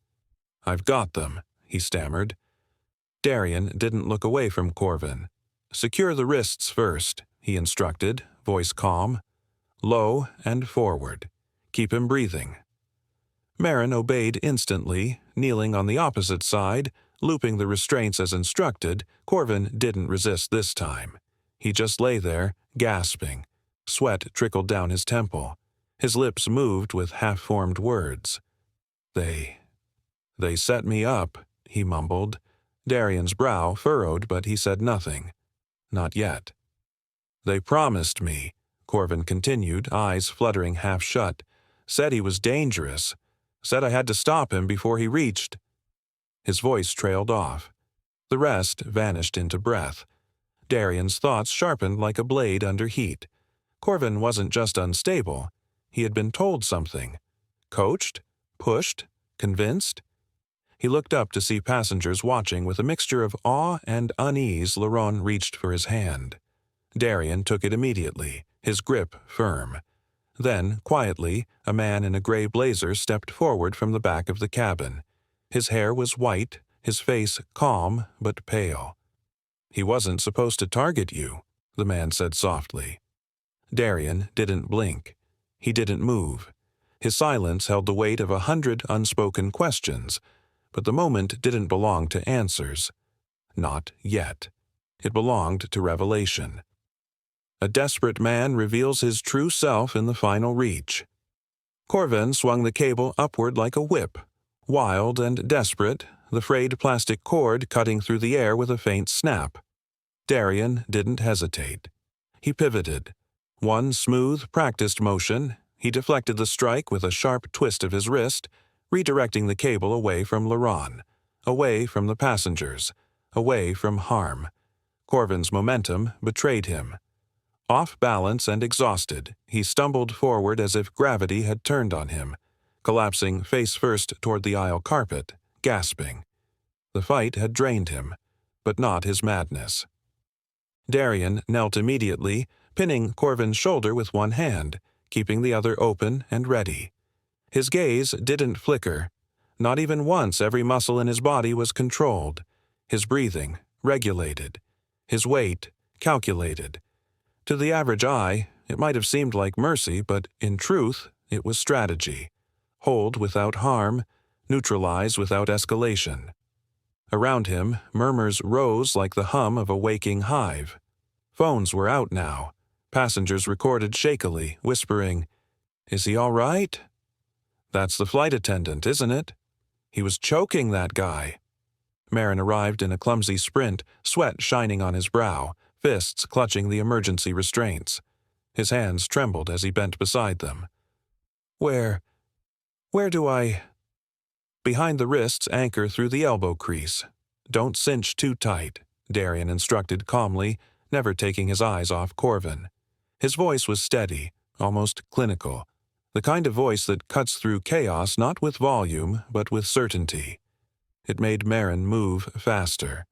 "I've got them," he stammered. Darian didn't look away from Corvin. "Secure the wrists first," he instructed, voice calm. "Low and forward. Keep him breathing." Marin obeyed instantly, kneeling on the opposite side, looping the restraints as instructed. Corvin didn't resist this time. He just lay there, gasping. Sweat trickled down his temple. His lips moved with half-formed words. They set me up," he mumbled. Darian's brow furrowed, but he said nothing. Not yet. "They promised me," Corvin continued, eyes fluttering half shut. "Said he was dangerous. Said I had to stop him before he reached." His voice trailed off. The rest vanished into breath. Darian's thoughts sharpened like a blade under heat. Corvin wasn't just unstable. He had been told something. Coached? Pushed? Convinced? He looked up to see passengers watching. With a mixture of awe and unease, Laurent reached for his hand. Darian took it immediately, his grip firm. Then, quietly, a man in a gray blazer stepped forward from the back of the cabin. His hair was white, his face calm but pale. "He wasn't supposed to target you," the man said softly. Darian didn't blink. He didn't move. His silence held the weight of 100 unspoken questions, but the moment didn't belong to answers. Not yet. It belonged to revelation. A desperate man reveals his true self in the final reach. Corvin swung the cable upward like a whip, wild and desperate, the frayed plastic cord cutting through the air with a faint snap. Darian didn't hesitate. He pivoted. One smooth, practiced motion, he deflected the strike with a sharp twist of his wrist, redirecting the cable away from Laurent, away from the passengers, away from harm. Corvin's momentum betrayed him. Off balance and exhausted, he stumbled forward as if gravity had turned on him, collapsing face first toward the aisle carpet, gasping. The fight had drained him, but not his madness. Darian knelt immediately, pinning Corvin's shoulder with one hand, keeping the other open and ready. His gaze didn't flicker. Not even once every muscle in his body was controlled. His breathing regulated. His weight calculated. To the average eye, it might have seemed like mercy, but in truth, it was strategy. Hold without harm, neutralize without escalation. Around him, murmurs rose like the hum of a waking hive. Phones were out now. Passengers recorded shakily, whispering, "Is he all right?" "That's the flight attendant, isn't it?" "He was choking that guy." Marin arrived in a clumsy sprint, sweat shining on his brow, fists clutching the emergency restraints. His hands trembled as he bent beside them. Where do I—" "Behind the wrists, anchor through the elbow crease. Don't cinch too tight," Darian instructed calmly, never taking his eyes off Corvin. His voice was steady, almost clinical. The kind of voice that cuts through chaos not with volume, but with certainty. It made Merrin move faster.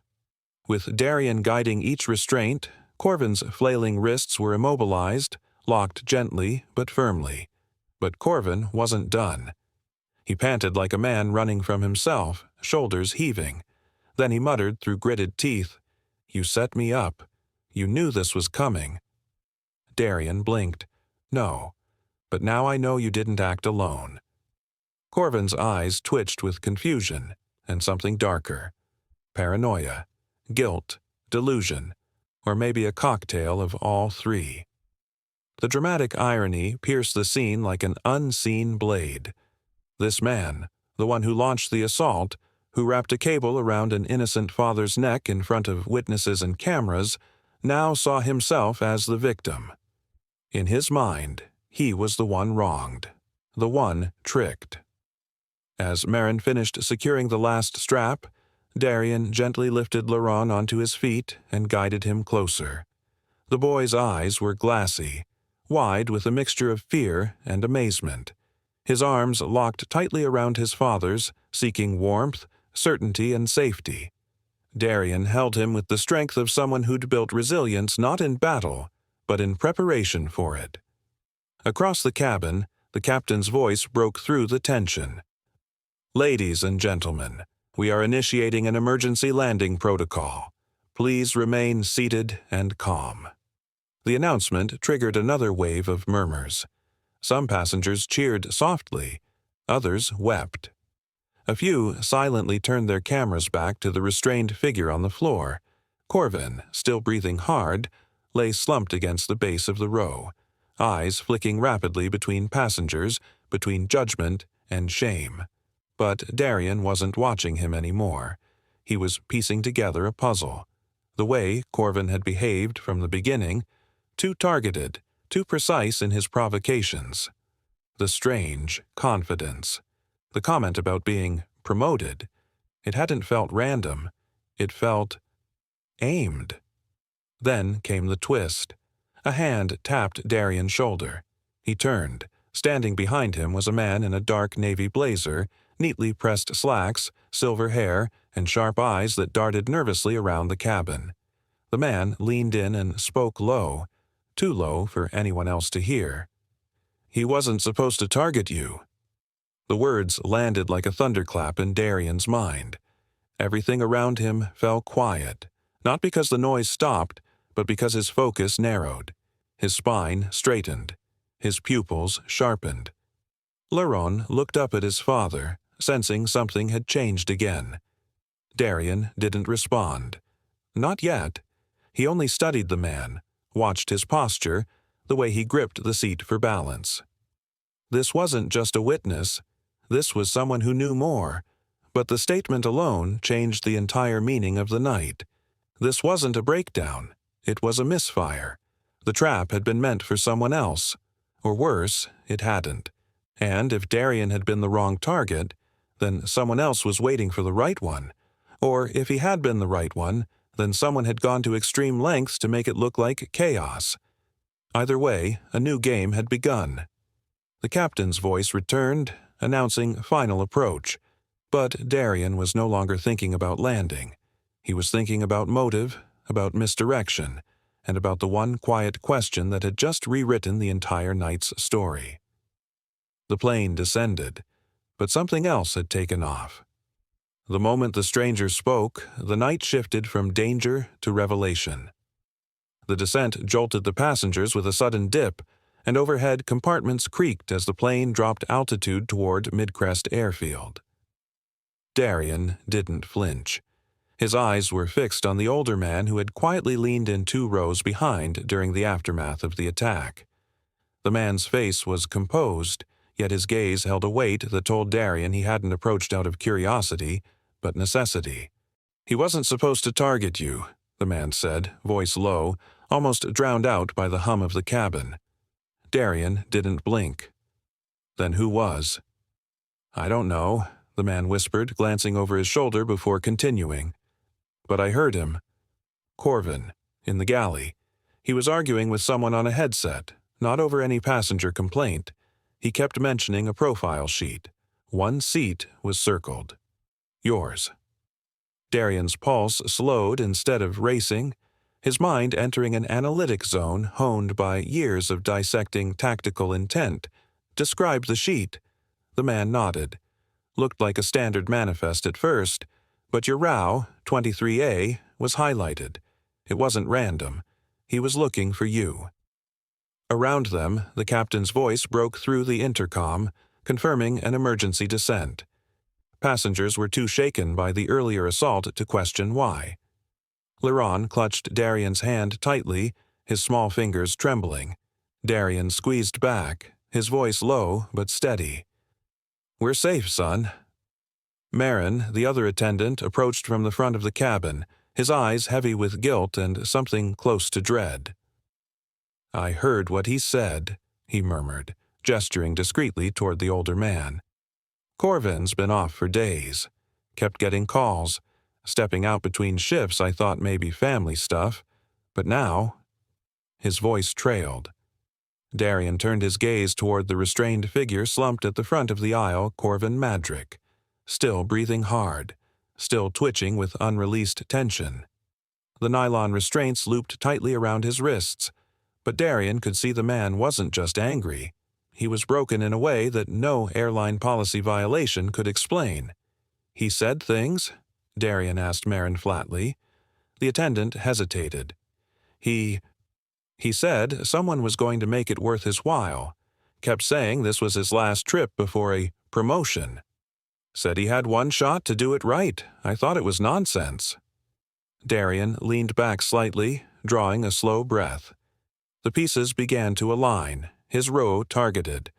With Darian guiding each restraint, Corvin's flailing wrists were immobilized, locked gently but firmly. But Corvin wasn't done. He panted like a man running from himself, shoulders heaving. Then he muttered through gritted teeth, "You set me up. You knew this was coming." Darian blinked. "No. But now I know you didn't act alone." Corvin's eyes twitched with confusion and something darker. Paranoia, guilt, delusion, or maybe a cocktail of all three. The dramatic irony pierced the scene like an unseen blade. This man, the one who launched the assault, who wrapped a cable around an innocent father's neck in front of witnesses and cameras, now saw himself as the victim. In his mind, he was the one wronged, the one tricked. As Merrin finished securing the last strap, Darian gently lifted Laurent onto his feet and guided him closer. The boy's eyes were glassy, wide with a mixture of fear and amazement. His arms locked tightly around his father's, seeking warmth, certainty, and safety. Darian held him with the strength of someone who'd built resilience not in battle, but in preparation for it. Across the cabin, the captain's voice broke through the tension. "Ladies and gentlemen, we are initiating an emergency landing protocol. Please remain seated and calm." The announcement triggered another wave of murmurs. Some passengers cheered softly, others wept. A few silently turned their cameras back to the restrained figure on the floor. Corvin, still breathing hard, lay slumped against the base of the row, eyes flicking rapidly between passengers, between judgment and shame. But Darian wasn't watching him anymore. He was piecing together a puzzle. The way Corvin had behaved from the beginning, too targeted, too precise in his provocations. The strange confidence. The comment about being promoted. It hadn't felt random. It felt aimed. Then came the twist. A hand tapped Darian's shoulder. He turned. Standing behind him was a man in a dark navy blazer, neatly pressed slacks, silver hair, and sharp eyes that darted nervously around the cabin. The man leaned in and spoke low, too low for anyone else to hear. "He wasn't supposed to target you." The words landed like a thunderclap in Darian's mind. Everything around him fell quiet, not because the noise stopped, but because his focus narrowed. His spine straightened. His pupils sharpened. Laurent looked up at his father, sensing something had changed again. Darian didn't respond. Not yet. He only studied the man, watched his posture, the way he gripped the seat for balance. This wasn't just a witness. This was someone who knew more. But the statement alone changed the entire meaning of the night. This wasn't a breakdown. It was a misfire. The trap had been meant for someone else. Or worse, it hadn't. And if Darian had been the wrong target, then someone else was waiting for the right one. Or if he had been the right one, then someone had gone to extreme lengths to make it look like chaos. Either way, a new game had begun. The captain's voice returned, announcing final approach. But Darian was no longer thinking about landing. He was thinking about motive, about misdirection, and about the one quiet question that had just rewritten the entire night's story. The plane descended, but something else had taken off. The moment the stranger spoke, the night shifted from danger to revelation. The descent jolted the passengers with a sudden dip, and overhead compartments creaked as the plane dropped altitude toward Midcrest Airfield. Darian didn't flinch. His eyes were fixed on the older man who had quietly leaned in 2 rows behind during the aftermath of the attack. The man's face was composed, yet his gaze held a weight that told Darian he hadn't approached out of curiosity, but necessity. "He wasn't supposed to target you," the man said, voice low, almost drowned out by the hum of the cabin. Darian didn't blink. "Then who was?" "I don't know," the man whispered, glancing over his shoulder before continuing. "But I heard him. Corvin, in the galley. He was arguing with someone on a headset, not over any passenger complaint. He kept mentioning a profile sheet. One seat was circled. Yours. Darian's pulse slowed instead of racing, his mind entering an analytic zone honed by years of dissecting tactical intent. Describe the sheet. The man nodded. Looked like a standard manifest at first, but your row, 23A, was highlighted. It wasn't random. He was looking for you. Around them, the captain's voice broke through the intercom, confirming an emergency descent. Passengers were too shaken by the earlier assault to question why. Laron clutched Darian's hand tightly, his small fingers trembling. Darian squeezed back, his voice low but steady. "We're safe, son." Marin, the other attendant, approached from the front of the cabin, his eyes heavy with guilt and something close to dread. "I heard what he said," he murmured, gesturing discreetly toward the older man. "Corvin's been off for days. Kept getting calls. Stepping out between shifts I thought maybe family stuff. But now—" His voice trailed. Darian turned his gaze toward the restrained figure slumped at the front of the aisle, Corvin Madrick, still breathing hard, still twitching with unreleased tension. The nylon restraints looped tightly around his wrists, but Darian could see the man wasn't just angry. He was broken in a way that no airline policy violation could explain. "He said things?" Darian asked Marin flatly. The attendant hesitated. He said someone was going to make it worth his while. Kept saying this was his last trip before a promotion. Said he had one shot to do it right. I thought it was nonsense." Darian leaned back slightly, drawing a slow breath. The pieces began to align, his row targeted.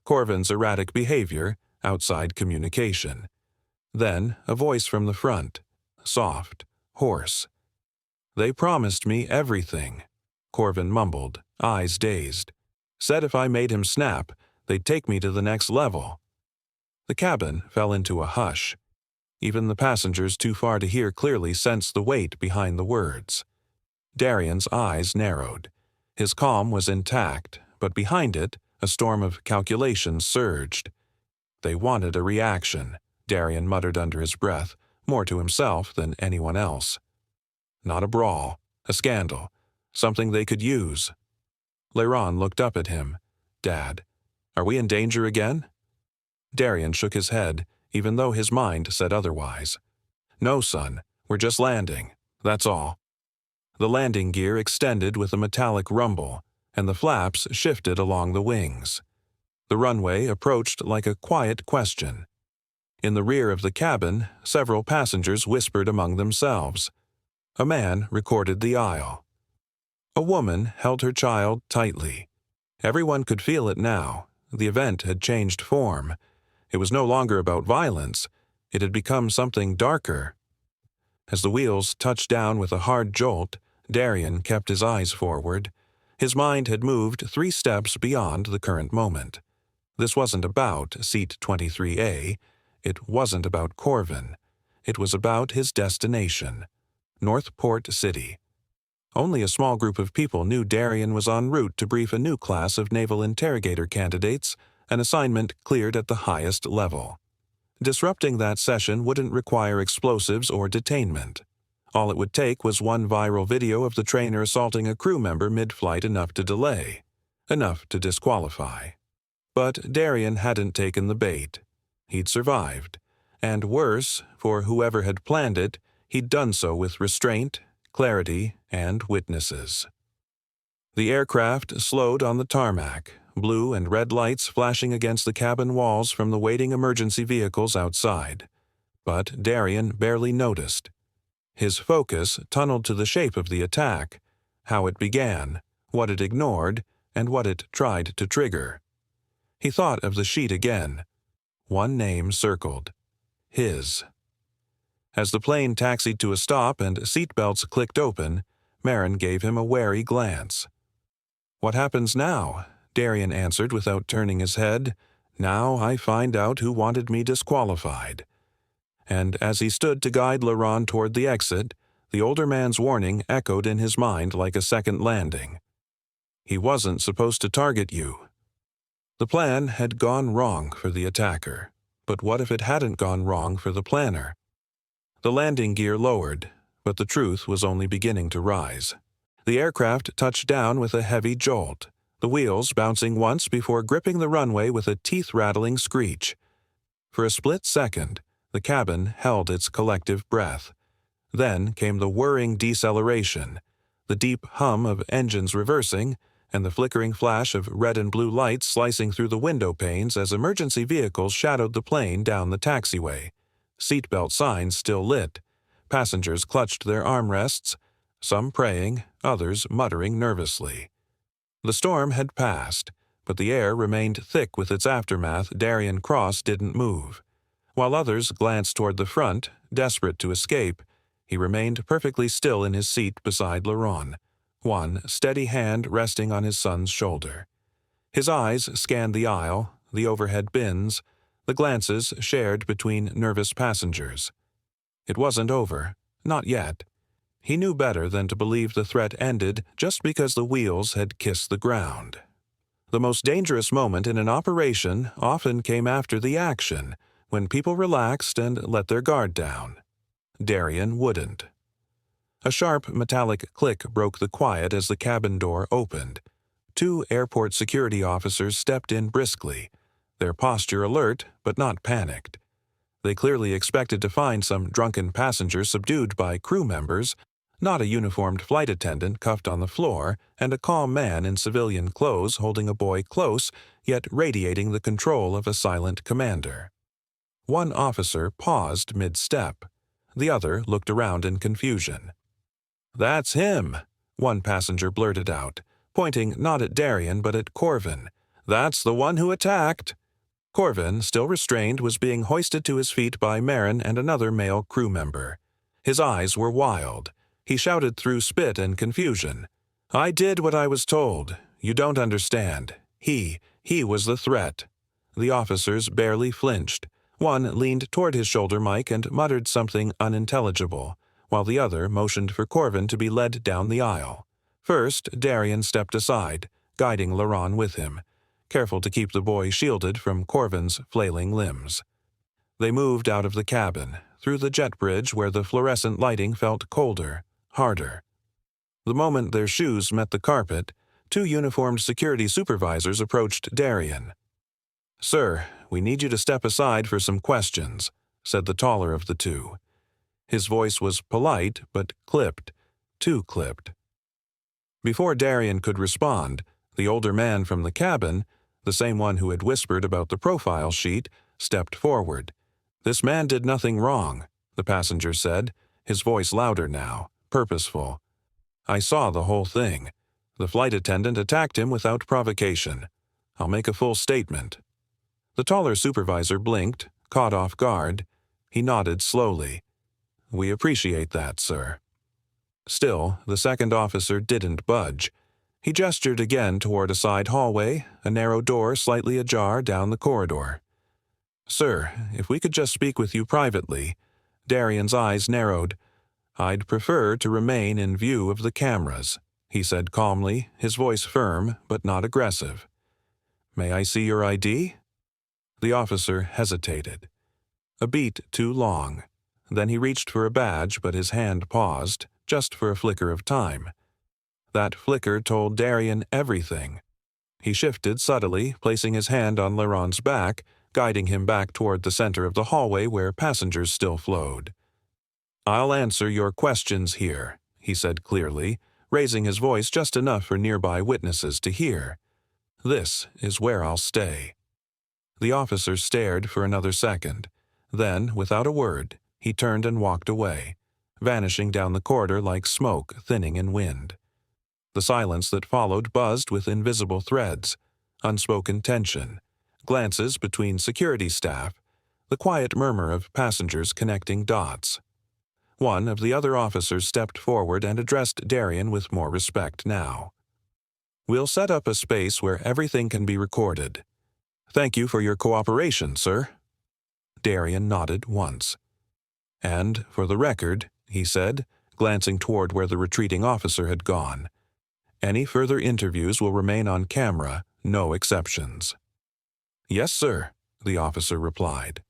Corvin's erratic behavior, outside communication. Then a voice from the front, soft, hoarse. "They promised me everything," Corvin mumbled, eyes dazed. "Said if I made him snap, they'd take me to the next level." The cabin fell into a hush. Even the passengers too far to hear clearly sensed the weight behind the words. Darian's eyes narrowed. His calm was intact, but behind it, a storm of calculations surged. "They wanted a reaction," Darian muttered under his breath, more to himself than anyone else. "Not a brawl, a scandal, something they could use." Laron looked up at him. "Dad, are we in danger again?" Darian shook his head, even though his mind said otherwise. "No, son, we're just landing. That's all." The landing gear extended with a metallic rumble, and the flaps shifted along the wings. The runway approached like a quiet question. In the rear of the cabin, several passengers whispered among themselves. A man recorded the aisle. A woman held her child tightly. Everyone could feel it now. The event had changed form. It was no longer about violence. It had become something darker. As the wheels touched down with a hard jolt, Darian kept his eyes forward. His mind had moved 3 steps beyond the current moment. This wasn't about Seat 23A. It wasn't about Corvin. It was about his destination, Northport City. Only a small group of people knew Darian was en route to brief a new class of naval interrogator candidates, an assignment cleared at the highest level. Disrupting that session wouldn't require explosives or detainment. All it would take was one viral video of the trainer assaulting a crew member mid-flight, enough to delay, enough to disqualify. But Darian hadn't taken the bait. He'd survived. And worse, for whoever had planned it, he'd done so with restraint, clarity, and witnesses. The aircraft slowed on the tarmac, blue and red lights flashing against the cabin walls from the waiting emergency vehicles outside. But Darian barely noticed. His focus tunneled to the shape of the attack, how it began, what it ignored, and what it tried to trigger. He thought of the sheet again. One name circled. His. As the plane taxied to a stop and seatbelts clicked open, Marin gave him a wary glance. "What happens now?" Darian answered without turning his head. "Now I find out who wanted me disqualified." And as he stood to guide Laron toward the exit, the older man's warning echoed in his mind like a second landing. "He wasn't supposed to target you." The plan had gone wrong for the attacker, but what if it hadn't gone wrong for the planner? The landing gear lowered, but the truth was only beginning to rise. The aircraft touched down with a heavy jolt, the wheels bouncing once before gripping the runway with a teeth-rattling screech. For a split second, the cabin held its collective breath. Then came the whirring deceleration, the deep hum of engines reversing, and the flickering flash of red and blue lights slicing through the window panes as emergency vehicles shadowed the plane down the taxiway. Seatbelt signs still lit. Passengers clutched their armrests, some praying, others muttering nervously. The storm had passed, but the air remained thick with its aftermath. Darian Cross didn't move. While others glanced toward the front, desperate to escape, he remained perfectly still in his seat beside Laurent, one steady hand resting on his son's shoulder. His eyes scanned the aisle, the overhead bins, the glances shared between nervous passengers. It wasn't over, not yet. He knew better than to believe the threat ended just because the wheels had kissed the ground. The most dangerous moment in an operation often came after the action, when people relaxed and let their guard down. Darian wouldn't. A sharp metallic click broke the quiet as the cabin door opened. 2 airport security officers stepped in briskly, their posture alert but not panicked. They clearly expected to find some drunken passenger subdued by crew members, not a uniformed flight attendant cuffed on the floor, and a calm man in civilian clothes holding a boy close, yet radiating the control of a silent commander. One officer paused mid-step. The other looked around in confusion. "That's him," one passenger blurted out, pointing not at Darian but at Corvin. "That's the one who attacked." Corvin, still restrained, was being hoisted to his feet by Marin and another male crew member. His eyes were wild. He shouted through spit and confusion. "I did what I was told. You don't understand. He was the threat." The officers barely flinched. One leaned toward his shoulder mic and muttered something unintelligible, while the other motioned for Corvin to be led down the aisle. First, Darian stepped aside, guiding Laurent with him, careful to keep the boy shielded from Corvin's flailing limbs. They moved out of the cabin, through the jet bridge where the fluorescent lighting felt colder, harder. The moment their shoes met the carpet, 2 uniformed security supervisors approached Darian. "Sir, we need you to step aside for some questions," said the taller of the 2. His voice was polite but clipped, too clipped. Before Darian could respond, the older man from the cabin, the same one who had whispered about the profile sheet, stepped forward. "This man did nothing wrong," the passenger said, his voice louder now, purposeful. "I saw the whole thing. The flight attendant attacked him without provocation. I'll make a full statement." The taller supervisor blinked, caught off guard. He nodded slowly. "We appreciate that, sir." Still, the second officer didn't budge. He gestured again toward a side hallway, a narrow door slightly ajar down the corridor. "Sir, if we could just speak with you privately." Darian's eyes narrowed. "I'd prefer to remain in view of the cameras," he said calmly, his voice firm but not aggressive. "May I see your ID?" The officer hesitated. A beat too long. Then he reached for a badge, but his hand paused, just for a flicker of time. That flicker told Darian everything. He shifted subtly, placing his hand on Laurent's back, guiding him back toward the center of the hallway where passengers still flowed. "I'll answer your questions here," he said clearly, raising his voice just enough for nearby witnesses to hear. "This is where I'll stay." The officer stared for another second. Then, without a word, he turned and walked away, vanishing down the corridor like smoke thinning in wind. The silence that followed buzzed with invisible threads, unspoken tension, glances between security staff, the quiet murmur of passengers connecting dots. One of the other officers stepped forward and addressed Darian with more respect now. "We'll set up a space where everything can be recorded. Thank you for your cooperation, sir." Darian nodded once. "And, for the record," he said, glancing toward where the retreating officer had gone, "any further interviews will remain on camera, no exceptions." "Yes, sir," the officer replied.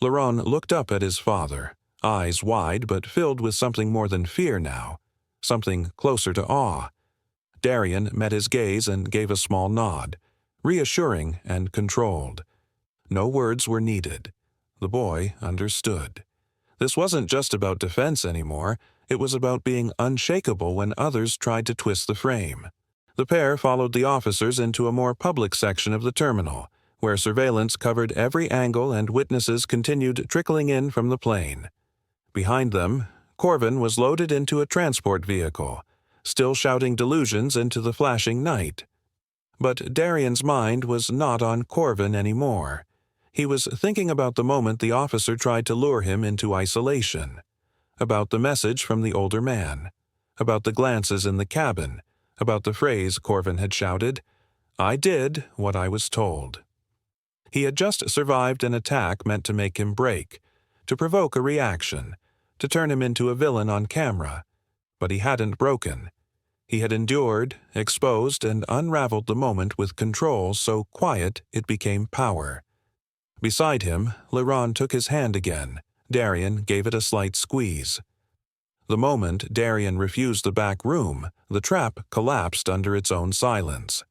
Laurent looked up at his father, eyes wide but filled with something more than fear now, something closer to awe. Darian met his gaze and gave a small nod, reassuring and controlled. No words were needed. The boy understood. This wasn't just about defense anymore, it was about being unshakable when others tried to twist the frame. The pair followed the officers into a more public section of the terminal, where surveillance covered every angle and witnesses continued trickling in from the plane. Behind them, Corvin was loaded into a transport vehicle, still shouting delusions into the flashing night. But Darian's mind was not on Corvin anymore. He was thinking about the moment the officer tried to lure him into isolation, about the message from the older man, about the glances in the cabin, about the phrase Corvin had shouted, "I did what I was told." He had just survived an attack meant to make him break, to provoke a reaction, to turn him into a villain on camera. But he hadn't broken. He had endured, exposed, and unraveled the moment with control so quiet it became power. Beside him, Laurent took his hand again. Darian gave it a slight squeeze. The moment Darian refused the back room, the trap collapsed under its own silence.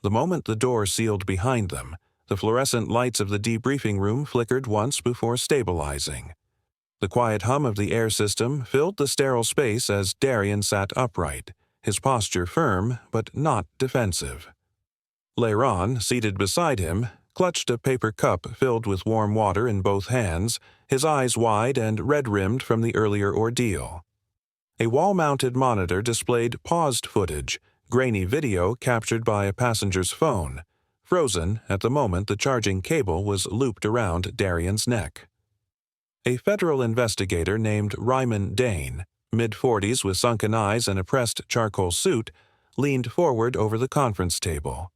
The moment the door sealed behind them, the fluorescent lights of the debriefing room flickered once before stabilizing. The quiet hum of the air system filled the sterile space as Darian sat upright, his posture firm but not defensive. Laurent, seated beside him, clutched a paper cup filled with warm water in both hands, his eyes wide and red-rimmed from the earlier ordeal. A wall-mounted monitor displayed paused footage, grainy video captured by a passenger's phone, frozen at the moment the charging cable was looped around Darian's neck. A federal investigator named Ryman Dane, mid-40s with sunken eyes and a pressed charcoal suit, leaned forward over the conference table.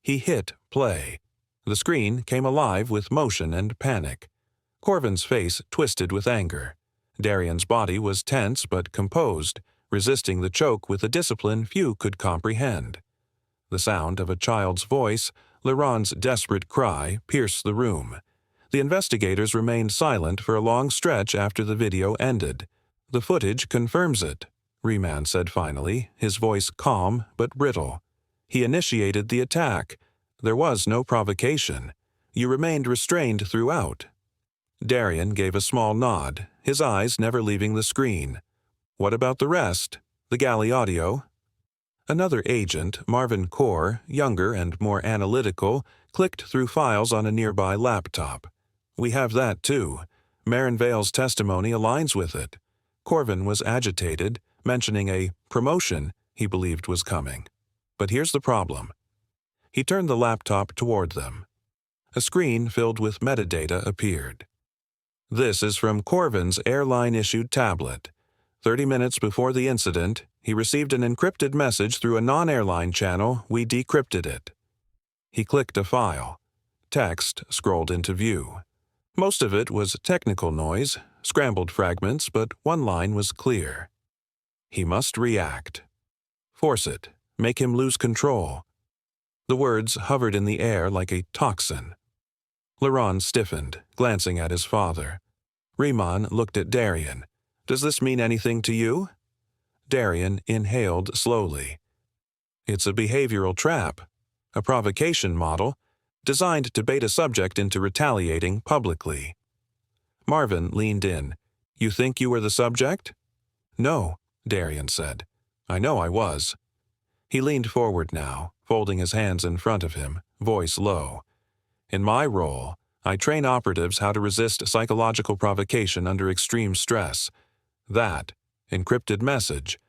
He hit play. The screen came alive with motion and panic. Corvin's face twisted with anger. Darian's body was tense but composed, resisting the choke with a discipline few could comprehend. The sound of a child's voice, Laurent's desperate cry, pierced the room. The investigators remained silent for a long stretch after the video ended. "The footage confirms it," Riemann said finally, his voice calm but brittle. "He initiated the attack. There was no provocation. You remained restrained throughout." Darian gave a small nod, his eyes never leaving the screen. "What about the rest? The galley audio?" Another agent, Marvin Corr, younger and more analytical, clicked through files on a nearby laptop. "We have that too. Marin Vale's testimony aligns with it." Corvin was agitated, mentioning a promotion he believed was coming. "But here's the problem." He turned the laptop toward them. A screen filled with metadata appeared. "This is from Corvin's airline-issued tablet. 30 minutes before the incident, he received an encrypted message through a non-airline channel. We decrypted it." He clicked a file. Text scrolled into view. Most of it was technical noise, scrambled fragments, but one line was clear. "He must react. Force it. Make him lose control." The words hovered in the air like a toxin. Laurent stiffened, glancing at his father. Riemann looked at Darian. "Does this mean anything to you?" Darian inhaled slowly. "It's a behavioral trap, a provocation model, designed to bait a subject into retaliating publicly." Marvin leaned in. "You think you were the subject?" "No," Darian said. "I know I was." He leaned forward now, folding his hands in front of him, voice low. "In my role, I train operatives how to resist psychological provocation under extreme stress. That encrypted message,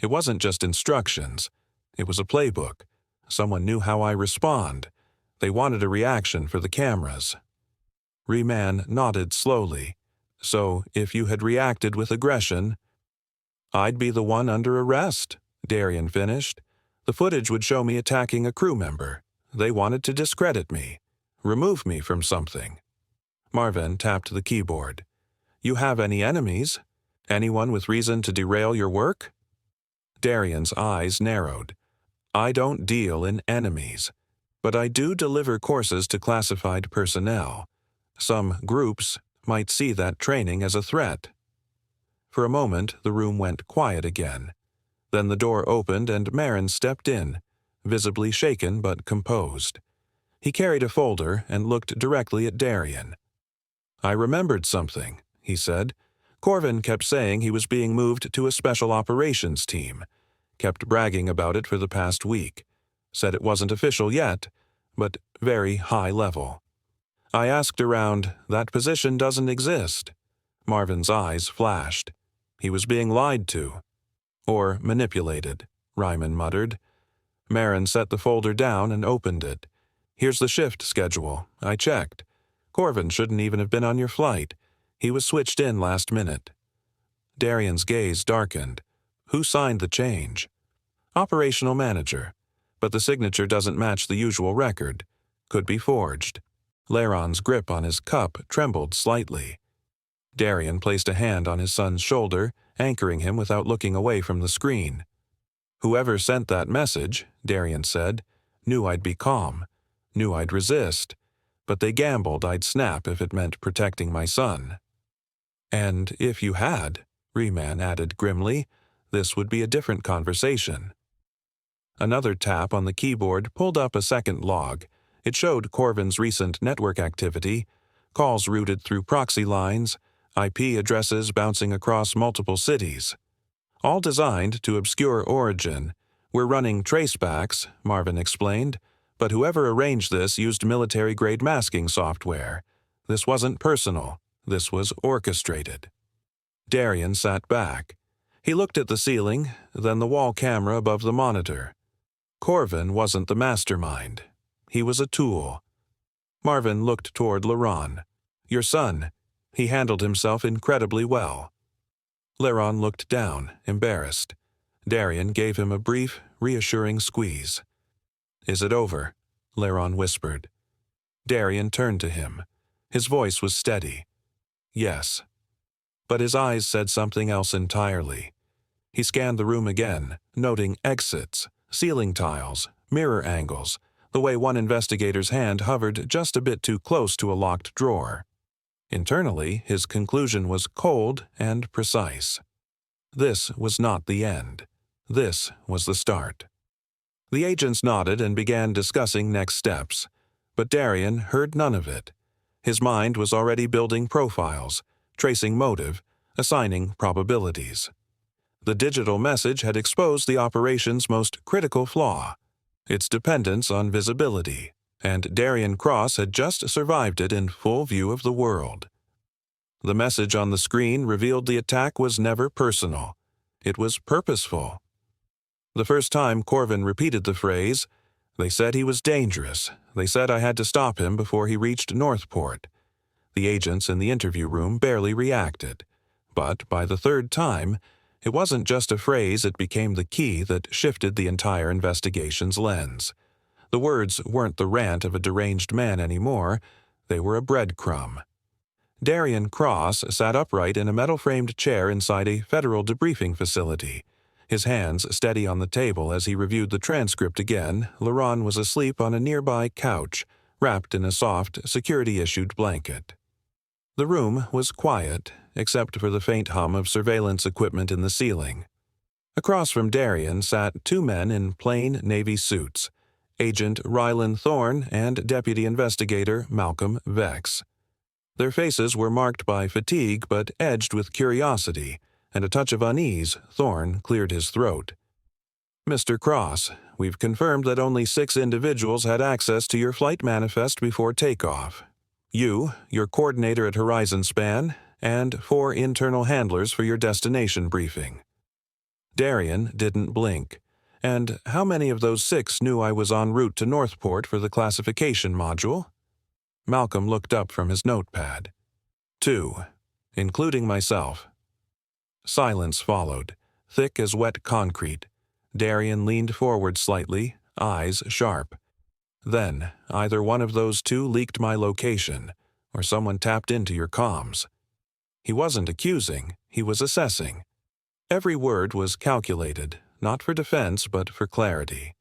it wasn't just instructions. It was a playbook. Someone knew how I respond. They wanted a reaction for the cameras." Riemann nodded slowly. "So, if you had reacted with aggression—" "I'd be the one under arrest," Darian finished. "The footage would show me attacking a crew member. They wanted to discredit me, remove me from something." Marvin tapped the keyboard. "You have any enemies? Anyone with reason to derail your work?" Darian's eyes narrowed. "I don't deal in enemies." but I do deliver courses to classified personnel. Some groups might see that training as a threat." For a moment, the room went quiet again. Then the door opened and Marin stepped in, visibly shaken but composed. He carried a folder and looked directly at Darien. "I remembered something," he said. "Corvin kept saying he was being moved to a special operations team. Kept bragging about it for the past week. Said it wasn't official yet, but very high level. I asked around, that position doesn't exist." Marvin's eyes flashed. He was being lied to. "Or manipulated," Ryman muttered. Marin set the folder down and opened it. "Here's the shift schedule. I checked. Corvin shouldn't even have been on your flight. He was switched in last minute." Darien's gaze darkened. "Who signed the change?" "Operational manager. But the signature doesn't match the usual record. Could be forged." Laron's grip on his cup trembled slightly. Darien placed a hand on his son's shoulder, anchoring him without looking away from the screen. "Whoever sent that message," Darien said, "knew I'd be calm, knew I'd resist, but they gambled I'd snap if it meant protecting my son." "And if you had," Riemann added grimly, "this would be a different conversation." Another tap on the keyboard pulled up a second log. It showed Corvin's recent network activity, calls routed through proxy lines, IP addresses bouncing across multiple cities. "All designed to obscure origin. We're running tracebacks," Marvin explained, "but whoever arranged this used military-grade masking software. This wasn't personal. This was orchestrated." Darien sat back. He looked at the ceiling, then the wall camera above the monitor. Corvin wasn't the mastermind. He was a tool. Marvin looked toward Laron. "Your son. He handled himself incredibly well." Laron looked down, embarrassed. Darien gave him a brief, reassuring squeeze. "Is it over?" Laron whispered. Darien turned to him. His voice was steady. "Yes." But his eyes said something else entirely. He scanned the room again, noting exits, ceiling tiles, mirror angles, the way one investigator's hand hovered just a bit too close to a locked drawer. Internally, his conclusion was cold and precise. This was not the end. This was the start. The agents nodded and began discussing next steps, but Darien heard none of it. His mind was already building profiles, tracing motive, assigning probabilities. The digital message had exposed the operation's most critical flaw, its dependence on visibility, and Darien Cross had just survived it in full view of the world. The message on the screen revealed the attack was never personal. It was purposeful. The first time Corvin repeated the phrase, "They said he was dangerous. They said I had to stop him before he reached Northport." The agents in the interview room barely reacted. But by the third time, it wasn't just a phrase, it became the key that shifted the entire investigation's lens. The words weren't the rant of a deranged man anymore. They were a breadcrumb. Darien Cross sat upright in a metal-framed chair inside a federal debriefing facility. His hands steady on the table as he reviewed the transcript again. Laron was asleep on a nearby couch, wrapped in a soft, security-issued blanket. The room was quiet, except for the faint hum of surveillance equipment in the ceiling. Across from Darien sat two men in plain Navy suits, Agent Rylan Thorne and Deputy Investigator Malcolm Vex. Their faces were marked by fatigue but edged with curiosity, and a touch of unease. Thorne cleared his throat. "Mr. Cross, we've confirmed that only 6 individuals had access to your flight manifest before takeoff. You, your coordinator at Horizon Span, and 4 internal handlers for your destination briefing." Darien didn't blink. "And how many of those 6 knew I was en route to Northport for the classification module?" Malcolm looked up from his notepad. 2, including myself." Silence followed, thick as wet concrete. Darien leaned forward slightly, eyes sharp. "Then, either one of those 2 leaked my location, or someone tapped into your comms." He wasn't accusing, he was assessing. Every word was calculated, not for defense but for clarity.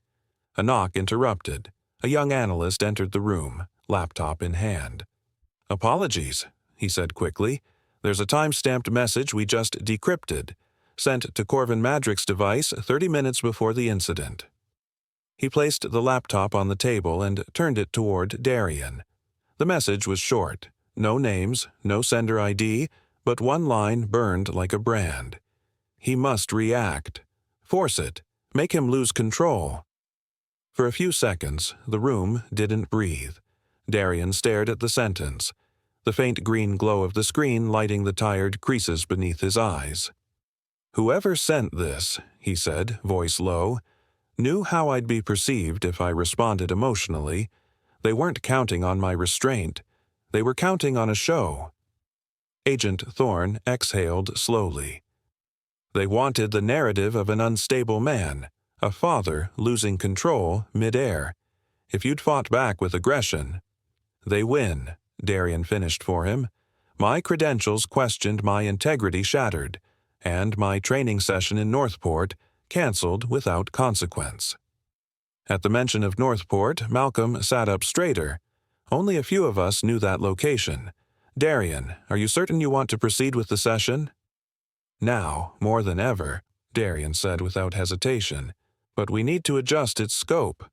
A knock interrupted. A young analyst entered the room, laptop in hand. "Apologies," he said quickly. "There's a time-stamped message we just decrypted, sent to Corvin Madrick's device 30 minutes before the incident." He placed the laptop on the table and turned it toward Darian. The message was short. No names, no sender ID, but one line burned like a brand. He must react. Force it. Make him lose control. For a few seconds, the room didn't breathe. Darian stared at the sentence, the faint green glow of the screen lighting the tired creases beneath his eyes. "Whoever sent this," he said, voice low, "knew how I'd be perceived if I responded emotionally. They weren't counting on my restraint. They were counting on a show." Agent Thorne exhaled slowly. "They wanted the narrative of an unstable man, a father losing control mid-air. If you'd fought back with aggression—" "They win," Darian finished for him. "My credentials questioned, my integrity shattered, and my training session in Northport canceled without consequence." At the mention of Northport, Malcolm sat up straighter. "Only a few of us knew that location. Darian, are you certain you want to proceed with the session?" "Now, more than ever," Darian said without hesitation. "But we need to adjust its scope."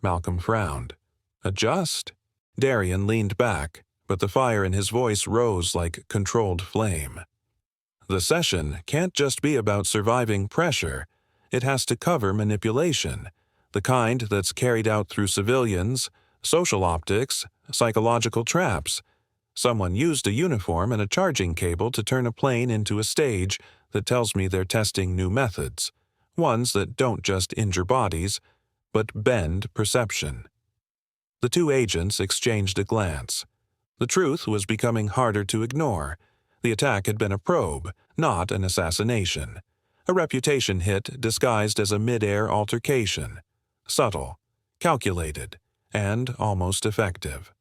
Malcolm frowned. "Adjust?" Darian leaned back, but the fire in his voice rose like controlled flame. "The session can't just be about surviving pressure. It has to cover manipulation, the kind that's carried out through civilians, social optics, psychological traps. Someone used a uniform and a charging cable to turn a plane into a stage that tells me they're testing new methods, ones that don't just injure bodies, but bend perception." The two agents exchanged a glance. The truth was becoming harder to ignore. The attack had been a probe, not an assassination. A reputation hit disguised as a mid-air altercation. Subtle, calculated, and almost effective.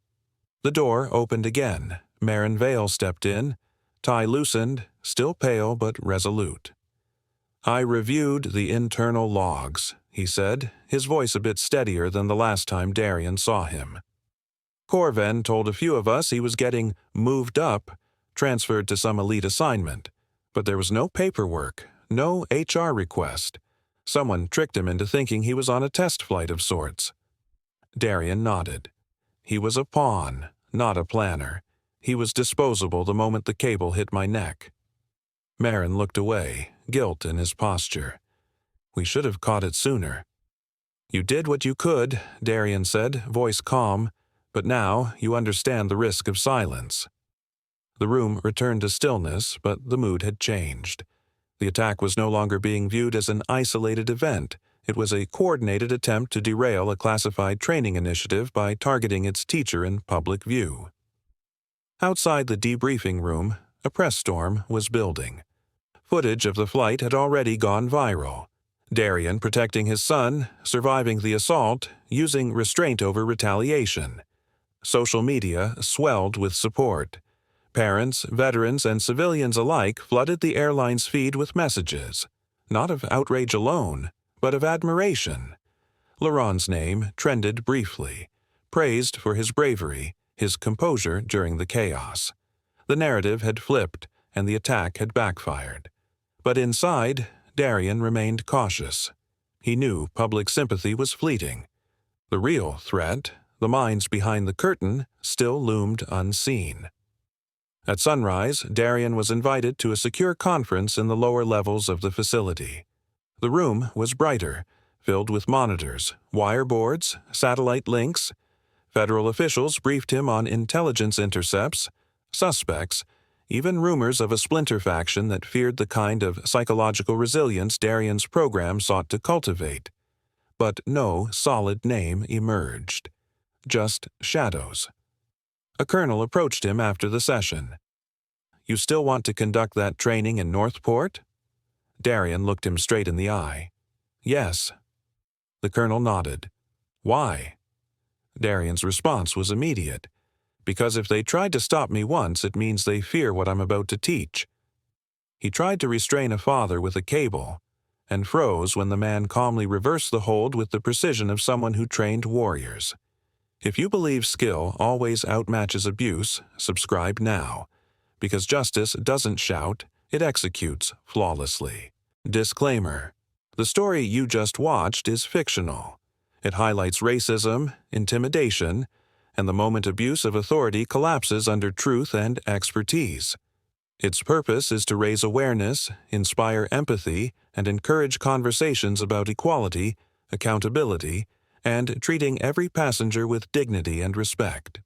The door opened again. Marin Vale stepped in, tie loosened, still pale but resolute. "I reviewed the internal logs," he said, his voice a bit steadier than the last time Darian saw him. "Corvin told a few of us he was getting moved up, transferred to some elite assignment, but there was no paperwork, no HR request. Someone tricked him into thinking he was on a test flight of sorts." Darian nodded. "He was a pawn, not a planner. He was disposable the moment the cable hit my neck." Marin looked away, guilt in his posture. "We should have caught it sooner." "You did what you could," Darian said, voice calm, "but now you understand the risk of silence." The room returned to stillness, but the mood had changed. The attack was no longer being viewed as an isolated event. It was a coordinated attempt to derail a classified training initiative by targeting its teacher in public view. Outside the debriefing room, a press storm was building. Footage of the flight had already gone viral. Darian protecting his son, surviving the assault, using restraint over retaliation. Social media swelled with support. Parents, veterans, and civilians alike flooded the airline's feed with messages, not of outrage alone, but of admiration. Laurent's name trended briefly, praised for his bravery, his composure during the chaos. The narrative had flipped, and the attack had backfired. But inside, Darian remained cautious. He knew public sympathy was fleeting. The real threat, the minds behind the curtain, still loomed unseen. At sunrise, Darian was invited to a secure conference in the lower levels of the facility. The room was brighter, filled with monitors, wire boards, satellite links. Federal officials briefed him on intelligence intercepts, suspects, even rumors of a splinter faction that feared the kind of psychological resilience Darian's program sought to cultivate. But no solid name emerged. Just shadows. A colonel approached him after the session. "You still want to conduct that training in Northport?" Darian looked him straight in the eye. "Yes." The colonel nodded. "Why?" Darian's response was immediate. "Because if they tried to stop me once, it means they fear what I'm about to teach." He tried to restrain a father with a cable. and froze when the man calmly reversed the hold with the precision of someone who trained warriors. If you believe skill always outmatches abuse, subscribe now, because justice doesn't shout, it executes flawlessly. Disclaimer: the story you just watched is fictional. It highlights racism, intimidation, and the moment abuse of authority collapses under truth and expertise. Its purpose is to raise awareness, inspire empathy, and encourage conversations about equality, accountability, and treating every passenger with dignity and respect.